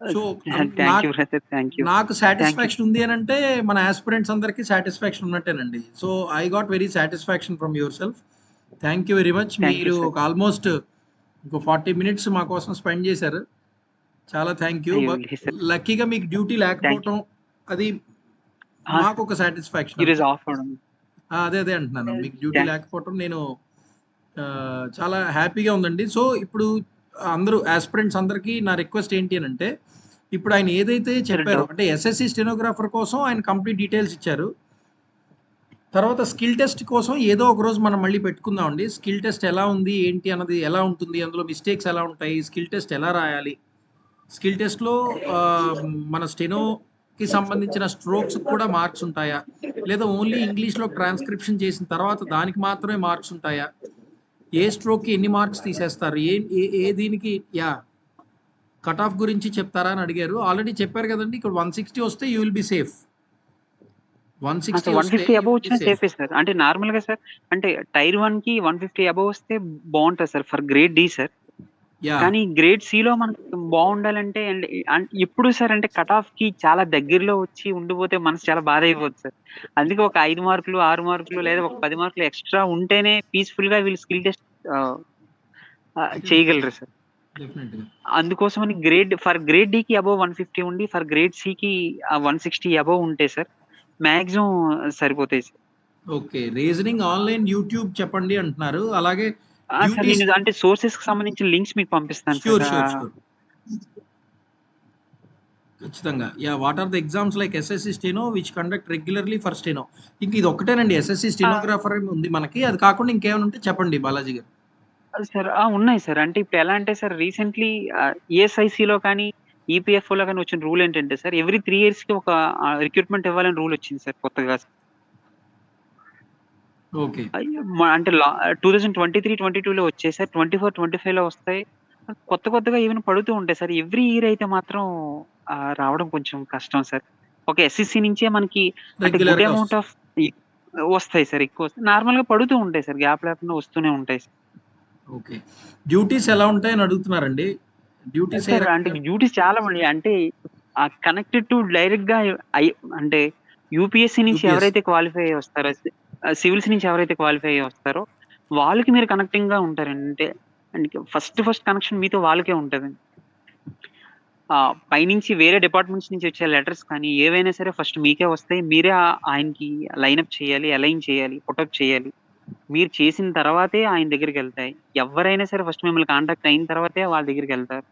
So, thank you నాకు బ్రదర్. Thank you. నాకు థాంక్ యూ. సాటిస్ఫాక్షన్ ఉంది అనంటే మన యాస్పిరెంట్స్ అందరికి సాటిస్ఫాక్షన్ ఉన్నట్టేనండి. So, I got very satisfaction from yourself. Thank you very much. Thank you మీరు సార్. ఒక ఆల్మోస్ట్ ఇంకో 40 మినిట్స్ మా కోసం స్పెండ్ చేశారు. చాలా థాంక్ యూ. అయ్యో! లేదు సార్. లక్కీగా మీకు డ్యూటీ థాంక్ యూ. లేకపోవటం అది సార్. మాకొక సాటిస్ఫాక్షన్ ఈరోజు అంతే. ఆఫ్ అవ్వడం. అదే అంటున్నాను. మీకు డ్యూటీ థా లేకపోవటం నేను చాలా హ్యాపీగా ఉందండి. సో, ఇప్పుడు అందరూ యాస్పిరెంట్స్ అందరికీ నా రిక్వెస్ట్ ఏంటి అనంటే, ఇప్పుడు ఆయన ఏదైతే సార్ చెప్పారో అంటే ఎస్ఎస్‌సి స్టెనోగ్రాఫర్ కోసం ఆయన కంప్లీట్ డీటెయిల్స్ ఇచ్చారు. తర్వాత స్కిల్ టెస్ట్ కోసం ఏదో ఒక రోజు మనం మళ్ళీ పెట్టుకుందామండి. స్కిల్ టెస్ట్ ఎలా ఉంది? ఏంటి అన్నది ఎలా ఉంటుంది? అందులో మిస్టేక్స్ ఎలా ఉంటాయి? స్కిల్ టెస్ట్ ఎలా రాయాలి? స్కిల్ టెస్ట్‌లో మన స్టెనోకి సంబంధించిన స్ట్రోక్స్‌కి కూడా మార్క్స్ ఉంటాయా? లేదా ఓన్లీ ఇంగ్లీష్‌లో ట్రాన్స్క్రిప్షన్ చేసిన తర్వాత దానికి మాత్రమే మార్క్స్ ఉంటాయా? ఏ స్ట్రోక్‌కి ఎన్ని మార్క్స్ తీసేస్తారు? ఏ ఏ ఏ దీనికి కట్ ఆఫ్ గురించి చెప్తారా అని అడిగారు. ఆల్రెడీ చెప్పారు కదండీ! ఇక్కడ 160 వస్తే you will be safe. 160 sir వస్తే 150 యూ అబవ్ విల్ బి వచ్చినా సేఫ్. సేఫే సార్. అంటే నార్మల్‌గా సార్ అంటే టైర్ 1కి 150 అబవ్ వస్తే బావుంటది sir for grade D sir. Yeah! కానీ గ్రేడ్ సిలో మనకి బావుండాలంటే ఎప్పుడు సార్ అంటే కట్ ఆఫ్‌కి చాలా దగ్గరలో వచ్చి ఉండిపోతే మనసు చాలా బాధ అయిపోద్ది సార్. అందుకే ఒక 5 మార్కులు, 6 మార్కులు లేదా ఒక 10 మార్కులు ఎక్స్‌ట్రా ఉంటేనే పీస్‌ఫుల్‌గా వీళ్ళు స్కిల్ టెస్ట్ ఆహ్, ఆహ్, డెఫినెట్‌గా. చేయగలరు సార్. డెఫినెట్‌గా. అందుకోసమని ఫర్ గ్రేడ్ డీకి అబోవ్ 150 ఉండి, ఫర్ గ్రేడ్ సికి 160 అబోవ్ ఉంటే సార్ మాక్సిమం సరిపోతాయి sir. Okay. Reasoning online YouTube చెప్పండి అంటున్నారు. అలాగే సార్ డ్యూటీస్ నేను అంటే సోర్సెస్‌కి సంబంధించిన లింక్స్ మీకు పంపిస్తాను సార్. షూర్. ఖచ్చితంగా. Yeah! What are the exams like SSC steno which conduct regularly for steno. ఇంక ఇది ఒక్కటేనండి ఎస్ఎస్‌సి స్టెనోగ్రాఫర్ అని ఉంది మనకి. అది కాకుండా ఇంకేమైనా ఉంటే చెప్పండి బాలాజీ గారు. సార్ ఉన్నాయి సార్. అంటే ఇప్పుడు ఎలా అంటే సార్ రీసెంట్‌లీ ఈఎస్ఐసీలో కానీ, ఈపీఎఫ్ఓలో గాని వచ్చిన రూల్ ఏంటంటే సార్ ఎవ్రీ 3 ఇయర్స్‌కి ఒక రిక్రూట్‌మెంట్ ఇవ్వాలని రూల్ వచ్చింది సార్ కొత్తగా. ఓకే. అంటే 2023, 22లో వచ్చాయి సార్. 24, 25లో వస్తాయి. కొత్తగా ఈవెన్ పడుతూ ఉంటాయి సార్. ఎవ్రీ ఇయర్ అయితే మాత్రం రావడం కొంచెం కష్టం సార్. ఒక ఎస్ఎస్‌సి నుంచే మనకి అంటే గుడ్ రెగ్యులర్‌గా అమౌంట్ వస్తుంది. ఆఫ్ ఇ వస్తాయి సార్. ఎక్కువ వస్తాయి. నార్మల్‌గా పడుతూ ఉంటాయి సార్. గ్యాప్ లేకుండా వస్తూనే ఉంటాయి సార్. ఓకే. డ్యూటీస్ ఎలా ఉంటాయని అడుగుతున్నారండి. డ్యూటీస్ ఏ సార్ అంటే రకంగా డ్యూటీస్ చాలా ఉన్నాయి. అంటే కనెక్టెడ్ టు డైరెక్ట్‌గా ఐ అంటే యూపీఎస్‌సి నుంచి యూపీఎస్ ఎవరైతే క్వాలిఫై అయ్యి వస్తారో సివిల్స్ నుంచి ఎవరైతే క్వాలిఫై అయ్యి వస్తారో వాళ్ళకి మీరు కనెక్టింగ్‌గా ఉంటారండి. అంటే ఫస్ట్ కనెక్షన్ మీతో వాళ్ళకే ఉంటదండి. పైనుంచి వేరే డిపార్ట్మెంట్స్ నుంచి వచ్చే లెటర్స్ కానీ ఏవైనా సరే ఫస్ట్ మీకే వస్తాయి. మీరే ఆయనకి లైనప్ చేయాలి, అలైన్ చేయాలి, పుటప్ చేయాలి. మీరు చేసిన తర్వాతే ఆయన దగ్గరికెళ్తాయి. ఎవ్వరైనా సరే ఫస్ట్ మిమ్మల్ని కాంటాక్ట్ అయిన తర్వాతే వాళ్ళ దగ్గరికెళ్తారు.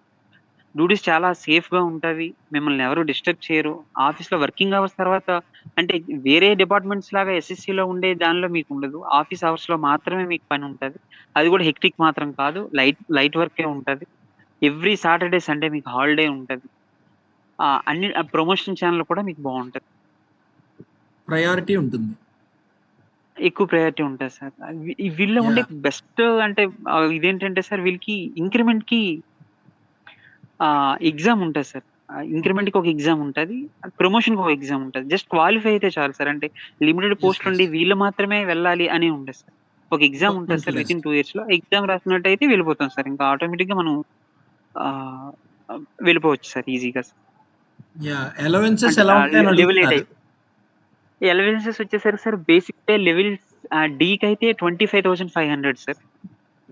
డ్యూటీస్ చాలా సేఫ్‌గా ఉంటది. మిమ్మల్ని ఎవరు డిస్టర్బ్ చేయరు. ఆఫీస్‌లో వర్కింగ్ అవర్స్ తర్వాత అంటే వేరే డిపార్ట్మెంట్స్ లాగా ఎస్ఎస్‌సిలో ఉండే దానిలో మీకుండదు. ఆఫీస్ అవర్స్‌లో మాత్రమే మీకు పనుంటది. అది కూడా హెక్టిక్ మాత్రం కాదు. లైట్ వర్కే ఉంటది. ఎవ్రీ సాటర్‌డే, సండే మీకు హాలిడే ఉంటది. అన్ని ప్రమోషన్ ఛానెల్ కూడా మీకు బావుంటది. ప్రయారిటీ ఉంటుంది. ఎక్కువ ప్రయారిటీ ఉంటది సార్. వీళ్ళలో ఉండే యాహ్! బెస్ట్ అంటే ఇదేంటంటే సార్ వీళ్ళకి ఇంక్రిమెంట్‌కి ఎగ్జామ్ ఉంటది సార్. ఓకే. ఇంక్రిమెంట్‌కి ఒక ఎగ్జామ్ ఉంటది. ప్రమోషన్‌కి ఒక ఎగ్జామ్ ఉంటది. జస్ట్ క్వాలిఫై అయితే చాలు సార్. అంటే లిమిటెడ్ యెస్. పోస్టులుండి వీళ్ళు మాత్రమే వెళ్ళాలి అని ఉండదు సార్. ఒక ఎగ్జామ్ ఉంటది డిపార్ట్‌మెంటల్ సార్. Within test. 2 ఇయర్స్‌లో. ఎగ్జామ్ రాసినట్టయితే వెళ్ళిపోతాం సార్. ఇంకా ఆటోమేటిక్‌గా మనం ఆహ్, వెళ్ళిపోవచ్చు సార్ ఈజీగా. యాహ్! అలవెన్సెస్ అంటే ఎలా ఉంటాయని లెవెల్ 8 అడుగుతున్నారు. ఎలవెన్సెస్ వచ్చేసరికి సార్ బేసిక్ పే లెవెల్ డీకైతే 25,500 సార్.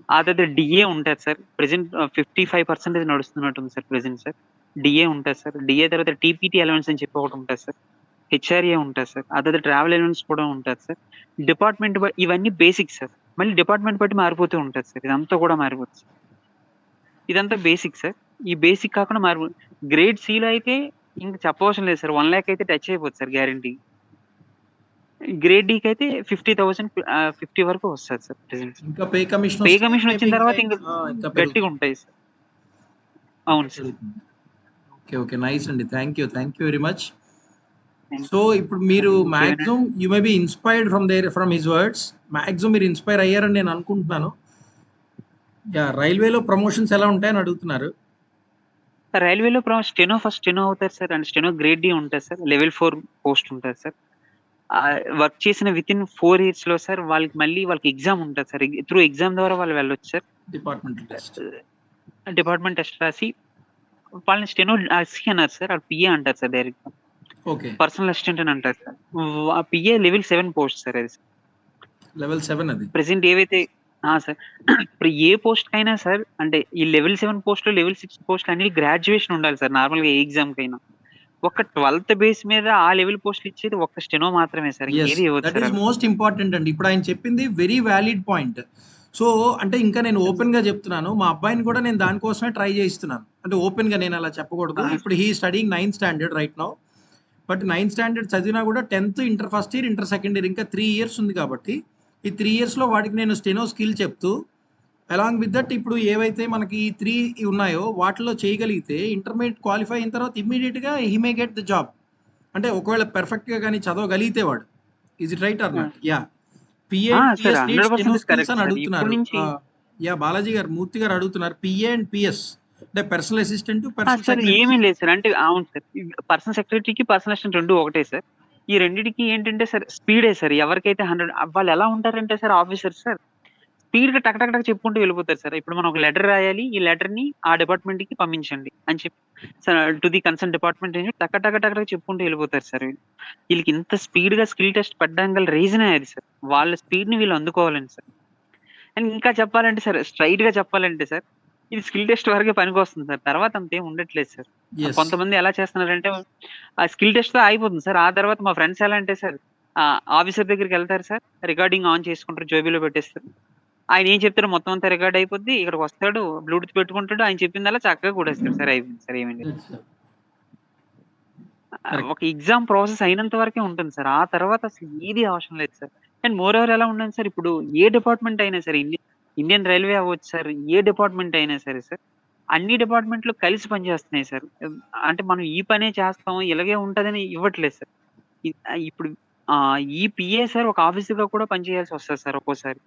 ఆ తర్వాత డీఏ ఉంటది సార్. ప్రెజెంట్ 55% నడుస్తున్నట్టుంది సార్ ప్రెజెంట్ సార్. డీఏ ఉంటది సార్. డీఏ తర్వాత టీపీటీ అలవెన్స్ అని చెప్పి ఒకటుంటది సార్. హెచ్ఆర్ఏ ఉంటది సార్. ఆ తర్వాత ట్రావెల్ అలవెన్స్ కూడా ఉంటది సార్. ఇవన్నీ బేసిక్స్ సార్. మళ్ళీ డిపార్ట్మెంట్ బట్టి మారిపోతూ ఉంటది సార్. ఇదంతా కూడా మారిపోద్ది. ఇదంతా బేసిక్ సార్. ఈ బేసిక్ కాకుండా గ్రేడ్ సిలో అయితే ఇంక చెప్పవసరం లేదు సార్. 1,00,000 అయితే టచ్ అయిపోద్ది సార్ గ్యారంటీ. గ్రేడ్ డీకైతే 50 వరకు వస్తది సార్ ప్రెజెంట్. ఇంకా పే కమిషన్ పే వస్తే కమిషన్ మేబీ వచ్చిన ఇంకా తర్వాత ఇంక ఇంకా గట్టిగా పెరుగుతుంది. ఉంటాయి సార్. అవును సార్. పెరుగుతుంది. ఓకే. నైస్ అండి. Thank you very much. Thank so, you sir. ఇప్పుడు మీరు ఇంకేమైనా maximum you may be inspired from his words. Maximum మీరు ఇన్‌స్పైర్ అయ్యారని నేను అనుకుంటున్నాను. యాహ్! రైల్వేలో ప్రమోషన్స్ ఎలా ఉంటాయని అడుగుతున్నారు. రైల్వేలో ఫస్ట్ స్టెనో అవుతారు sir. And steno grade D ఉంటది సార్. లెవెల్ 4 పోస్ట్ ఉంటది సార్. వర్క్ చేసిన వితిన్ 4 ఇయర్స్‌లో సార్ వాళ్ళకి ఎగ్జామ్ ఉంటది సార్. త్రూ ఎగ్జామ్ ద్వారా వాళ్ళు వెళ్ళొచ్చు sir. Departmental test. Department test రాసి వాళ్ళని స్టెనో సి అన్నారు సార్. ఆళ్ళు పిఏ అంటారు సార్ డైరెక్ట్‌గా. ఓకే. పర్సనల్ అసిస్టెంట్ అని అంటారు sir. PA level 7 post sir అది. లెవెల్ 7 అది. ప్రెజెంట్ ఏవైతే సార్. ఇప్పుడు ఏ పోస్ట్‌కైనా సార్ అంటే ఈ లెవెల్ 7 పోస్ట్‌లు, లెవెల్ 6 పోస్ట్‌లు అన్ని గ్రాడ్యుయేషన్ ఉండాలి సార్ నార్మల్‌గా ఏ ఎగ్జామ్‌కైనా. ఒక 12థ్ బేస్ మీద ఆ లెవెల్ పోస్ట్‌లు ఇచ్చేది ఒక్క స్టెనో మాత్రమే సార్. యెస్. ఇంకేది ఇవ్వదు దట్ సార్ ఈస్ ఆళ్ళకి. మోస్ట్ ఇంపార్టెంట్ అండి. ఇప్పుడు ఆయన చెప్పింది వెరీ వాలిడ్ పాయింట్. సో, అంటే ఇంకా నేను ఓపెన్‌గా చెప్తున్నాను. మా అబ్బాయిని కూడా నేను దాని కోసమే ట్రై చేయిస్తున్నాను. అంటే ఓపెన్‌గా నేను అలా చెప్పకూడదు. ఆ! ఇప్పుడు he is studying ninth standard right now. But ninth standard చదివినా కూడా 10థ్, inter first year, inter second year ఇంకా 3 ఇయర్స్ ఉంది కాబట్టి, ఈ 3 ఇయర్స్‌లో వాడికి నేను స్టెనో స్కిల్ చెప్తూ, అలాంగ్ విత్ దట్ ఇప్పుడు ఏవైతే మనకి ఈ 3 ఉన్నాయో వాటిలో చేయగలిగితే ఇంటర్మీడియేట్ క్వాలిఫై అయిన తర్వాత ఇమ్మీడియేట్‌గా హి మే గెట్ ద జాబ్. అంటే ఒకవేళ పెర్ఫెక్ట్‌గా గాని చదవగలిగితే వాడు. ఈస్ ఇట్ రైట్ ఆర్ ఆ! Not? Yeah! PA and sir PS needs steno 100% skills correct అని సార్. ఇప్పటి అడుగుతున్నారు. నుంచి యాహ్! బాలాజీ గారు, మూర్తి గారు అడుగుతున్నారు. పిఏ అండ్ పిఎస్ అంటే personal assistant, personal sir secretary. ఏమీ లేదు సార్. అంటే అవును సార్. పర్సనల్ సెక్రటరీకి, పర్సనల్ అసిస్టెంట్ 2 ఒకటే సార్. ఈ రెండిటికి ఏంటంటే సార్ స్పీడే సార్. ఎవరికైతే 100 వాళ్ళు ఎలా ఉంటారంటే సార్ ఆఫీసర్స్ సార్ స్పీడ్‌గా టక టక టక చెప్పుకుంటూ వెళ్ళిపోతారు సార్. ఇప్పుడు మనం ఒక లెటర్ రాయాలి. ఈ లెటర్‌ని ఆ డిపార్ట్‌మెంట్‌కి పంపించండి అని చెప్పి sir to the concern department అని చెప్పి టక టక టక టక చెప్పుకుంటూ వెళ్ళిపోతారు సార్ వీళ్ళు. వీళ్ళకి ఇంత స్పీడ్‌గా స్కిల్ టెస్ట్ పెట్టడానికి గల రీజనే అది సార్. వాళ్ళ స్పీడ్‌ని వీళ్ళు అందుకోవాలని సార్. అండ్ ఇంకా చెప్పాలంటే సార్ స్ట్రెయిట్‌గా చెప్పాలంటే సార్ ఇది స్కిల్ టెస్ట్ వరకే పనికొస్తుంది సార్. తర్వాత అంతేం ఉండట్లేదు సార్. యెస్. కొంతమంది ఎలా చేస్తున్నారంటే ఆ స్కిల్ టెస్ట్‌తో ఆగిపోతుంది సార్. ఆ తర్వాత మా ఫ్రెండ్స్ ఎలా అంటే సార్ ఆఫీసర్ దగ్గరికెళ్తారు సార్. రికార్డింగ్ ఆన్ చేసుకుంటారు. జేబులో పెట్టేస్తారు. ఆయన ఏం చెప్తారో మొత్తం అంతా రికార్డ్ అయిపోద్ది. ఇక్కడికొస్తాడు, బ్లూటూత్ పెట్టుకుంటాడు. ఆయన చెప్పిందల్లా చక్కగా కొట్టేస్తాడు సార్. అయిపోయింది సార్. ఏమీ లేదు. That's correct. ఒక ఎగ్జామ్ ప్రాసెస్ అయినంత వరకే ఉంటుంది సార్. ఆ తర్వాత అసలు ఏది అవసరం లేదు సార్. అండ్ మోర్ ఓవర్ ఎలా ఉండండి సార్ ఇప్పుడు ఏ డిపార్ట్‌మెంట్ అయినా సరే ఇండియన్ రైల్వే అవ్వచ్చు సార్. ఏ డిపార్ట్‌మెంట్ అయినా సరే సార్. అన్ని డిపార్ట్‌మెంట్‌లు కలిసి పనిచేస్తున్నాయి సార్. అంటే మనం ఈ పనే చేస్తాం, ఇలాగే ఉంటదని ఇవ్వట్లేదు సార్. ఇప్పుడు ఈ పీఏ సార్ ఒక ఆఫీసర్‌గా కూడా పనిచేయాల్సొస్తది సార్ ఒక్కోసారి.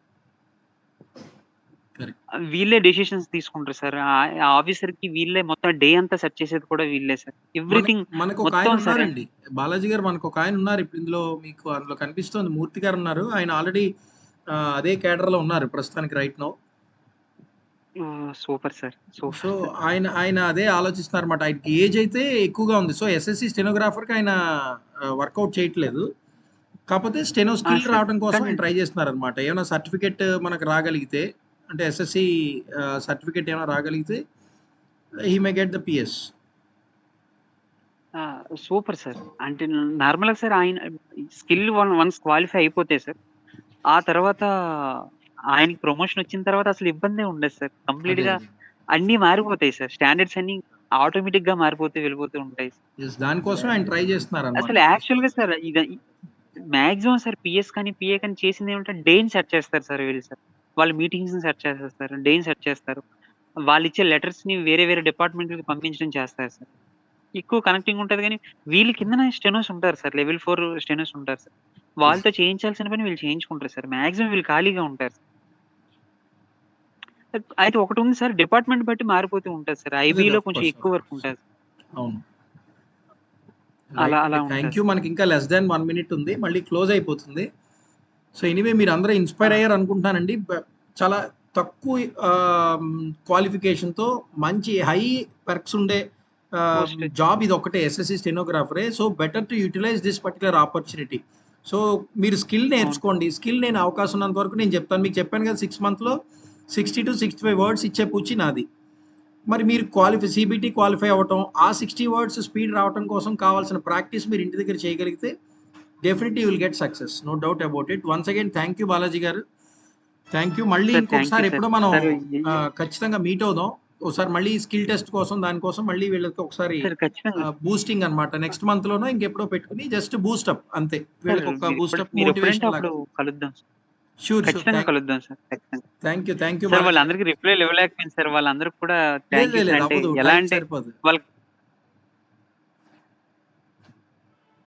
కరెక్ట్. వీళ్ళే డెసిషన్స్ తీసుకుంటారు సార్. ఆ ఆఫీసర్‌కి వీళ్ళే మొత్తం డే అంతా సెట్ చేసేది కూడా వీళ్ళే సార్. ఎవ్రీథింగ్ మనకొక ఆయన మొత్తం సరే. ఉన్నారండి. బాలాజీ గారు మనకొక ఆయన ఉన్నారు. ఇప్పుడు ఇందులో మీకు అందులో కనిపిస్తోంది మూర్తి గారు ఉన్నారు. ఆయన ఆల్రెడీ అదే కేడర్‌లో ఉన్నారు ప్రస్తుతానికి right now. Super sir. So, super. ఆయన అదే ఆలోచిస్తున్నారన్నమాట. ఆయనకి ఏజ్ అయితే ఎక్కువగా ఉంది. సో, ఎస్ఎస్‌సి స్టెనోగ్రాఫర్‌కి ఆయన వర్కౌట్ చేయట్లేదు. కాపోతే స్టెనో స్కిల్ సార్. రావడం కోసం కానీ ఆయన ట్రై చేస్తున్నారన్నమాట. ఏమైనా సర్టిఫికేట్ మనకు రాగలిగితే అంటే ఎస్ఎస్‌సి సర్టిఫికేట్ ఏమైనా రాగలిగితే he may get the PS. Super sir. అంటే నార్మల్‌గా సార్ ఆయన స్కిల్ వన్స్ క్వాలిఫై అయిపోతే సార్, ఆ తర్వాత ఆయనకి ప్రమోషన్ వచ్చిన తర్వాత అసలు ఇబ్బందే ఉండదు సార్. అదే. కంప్లీట్‌గా అదే. అన్నీ మారిపోతాయి సార్. స్టాండర్డ్స్ అన్నీ ఆటోమేటిక్‌గా మారిపోతూ వెళ్ళిపోతూ ఉంటాయి. యెస్. దానికోసమే ఆయన ట్రై చేస్తున్నారన్నమాట. అసలు యాక్చువల్‌గా సార్ మాక్సిమం సార్ పీఎస్ కానీ, పీఏ కానీ చేసిందేమంటే డేని సెట్ చేస్తారు సార్ వీళ్ళు సార్. వాళ్ళ మీటింగ్స్‌ని సెట్ చేసేస్తారు. డేని సెట్ చేస్తారు. వాళ్ళిచ్చే లెటర్స్‌ని వేరే వేరే డిపార్ట్‌మెంట్‌లకి పంపించడం చేస్తారు సార్. ఎక్కువ కనెక్టింగ్ ఉంటది గానీ, వీళ్ళ కిందన స్టెనోస్ ఉంటారు సార్. లెవెల్ 4 స్టెనోస్ ఉంటారు సార్. యెస్. వాళ్ళతో చేయించాల్సిన పని వీళ్ళు చేయించుకుంటారు సార్. మాక్సిమం వీళ్ళు ఖాళీగా ఉంటారు. అయితే ఒకటుంది సార్ డిపార్ట్‌మెంట్ బట్టి మారిపోతూ ఉంటది సార్. అదే. ఐబీలో ఆఫ్ కొంచెం కోర్స్. ఎక్కువ వర్క్ ఉంటది. అవును. అలా రైట్ అలా అండి. ఉంటది థాంక్ యూ. సార్. మనకి ఇంకా లెస్ థాన్ 1 మినిట్ ఉంది. మళ్ళీ క్లోజ్ అయిపోతుంది. సో, ఎనీవే మీరందరూ ఇన్‌స్పైర్ ఆ! అయ్యారు అనుకుంటున్నానండి. చాలా తక్కువ క్వాలిఫికేషన్‌తో మంచి హై పెర్క్స్ ఉండే పోస్ట్ జాబ్ ఇదొక్కటే ఎస్ఎస్‌సి స్టెనోగ్రాఫరే. So, better to utilise this particular opportunity. So, మీరు స్కిల్ అవును. నేర్చుకోండి. స్కిల్ నేను అవకాశం ఉన్నంత వరకు నేను చెప్తాను. మీకు చెప్పాను కదా 6 మంత్‌లో 60-65 వర్డ్స్ ఇచ్చే పూచి నాది. మరి మీరు సీబీటీ క్వాలిఫై అవ్వటం, ఆ 60 వర్డ్స్ స్పీడ్ రావటం కోసం కావాల్సిన ప్రాక్టీస్ మీరు ఇంటి దగ్గర చేయగలిగితే definitely you will get success. No doubt about it. Once again thank you Balaji garu. Thank you. మళ్ళీ సార్ థాంక్ ఇంకొకసారి యూ సార్. ఎప్పుడో మనం సార్ ఖచ్చితంగా మీట్ అవుదాం. ఒకసారి మళ్ళీ స్కిల్ టెస్ట్ కోసం దానికోసం మళ్ళీ వీళ్ళకి ఒకసారి సార్ ఖచ్చితంగా. బూస్టింగ్ అన్నమాట. నెక్స్ట్ మంత్‌లోనో ఇంకెప్పుడో పెట్టుకొని జస్ట్ బూస్టప్ అంతే. సార్ వీళ్ళకి ఒక బూస్టప్ మీరెప్పుడంటే మోటివేషన్ అప్పుడు లాగా. కలుద్దాం సార్. ష్యూర్. ఖచ్చితంగా కలుద్దాం సార్. ఖచ్చితంగా. థ్యాంక్ యూ సార్ బాలాజీ గారు. వాళ్ళందరికి రిప్లైలు ఇవ్వలేకపోయాను సార్. వాళ్ళందరికి కూడా లేదు థాంక్ యూ సార్. అంటే అవ్వదు. ఎలా టైం అంటే సరిపోదు. వాళ్ళకి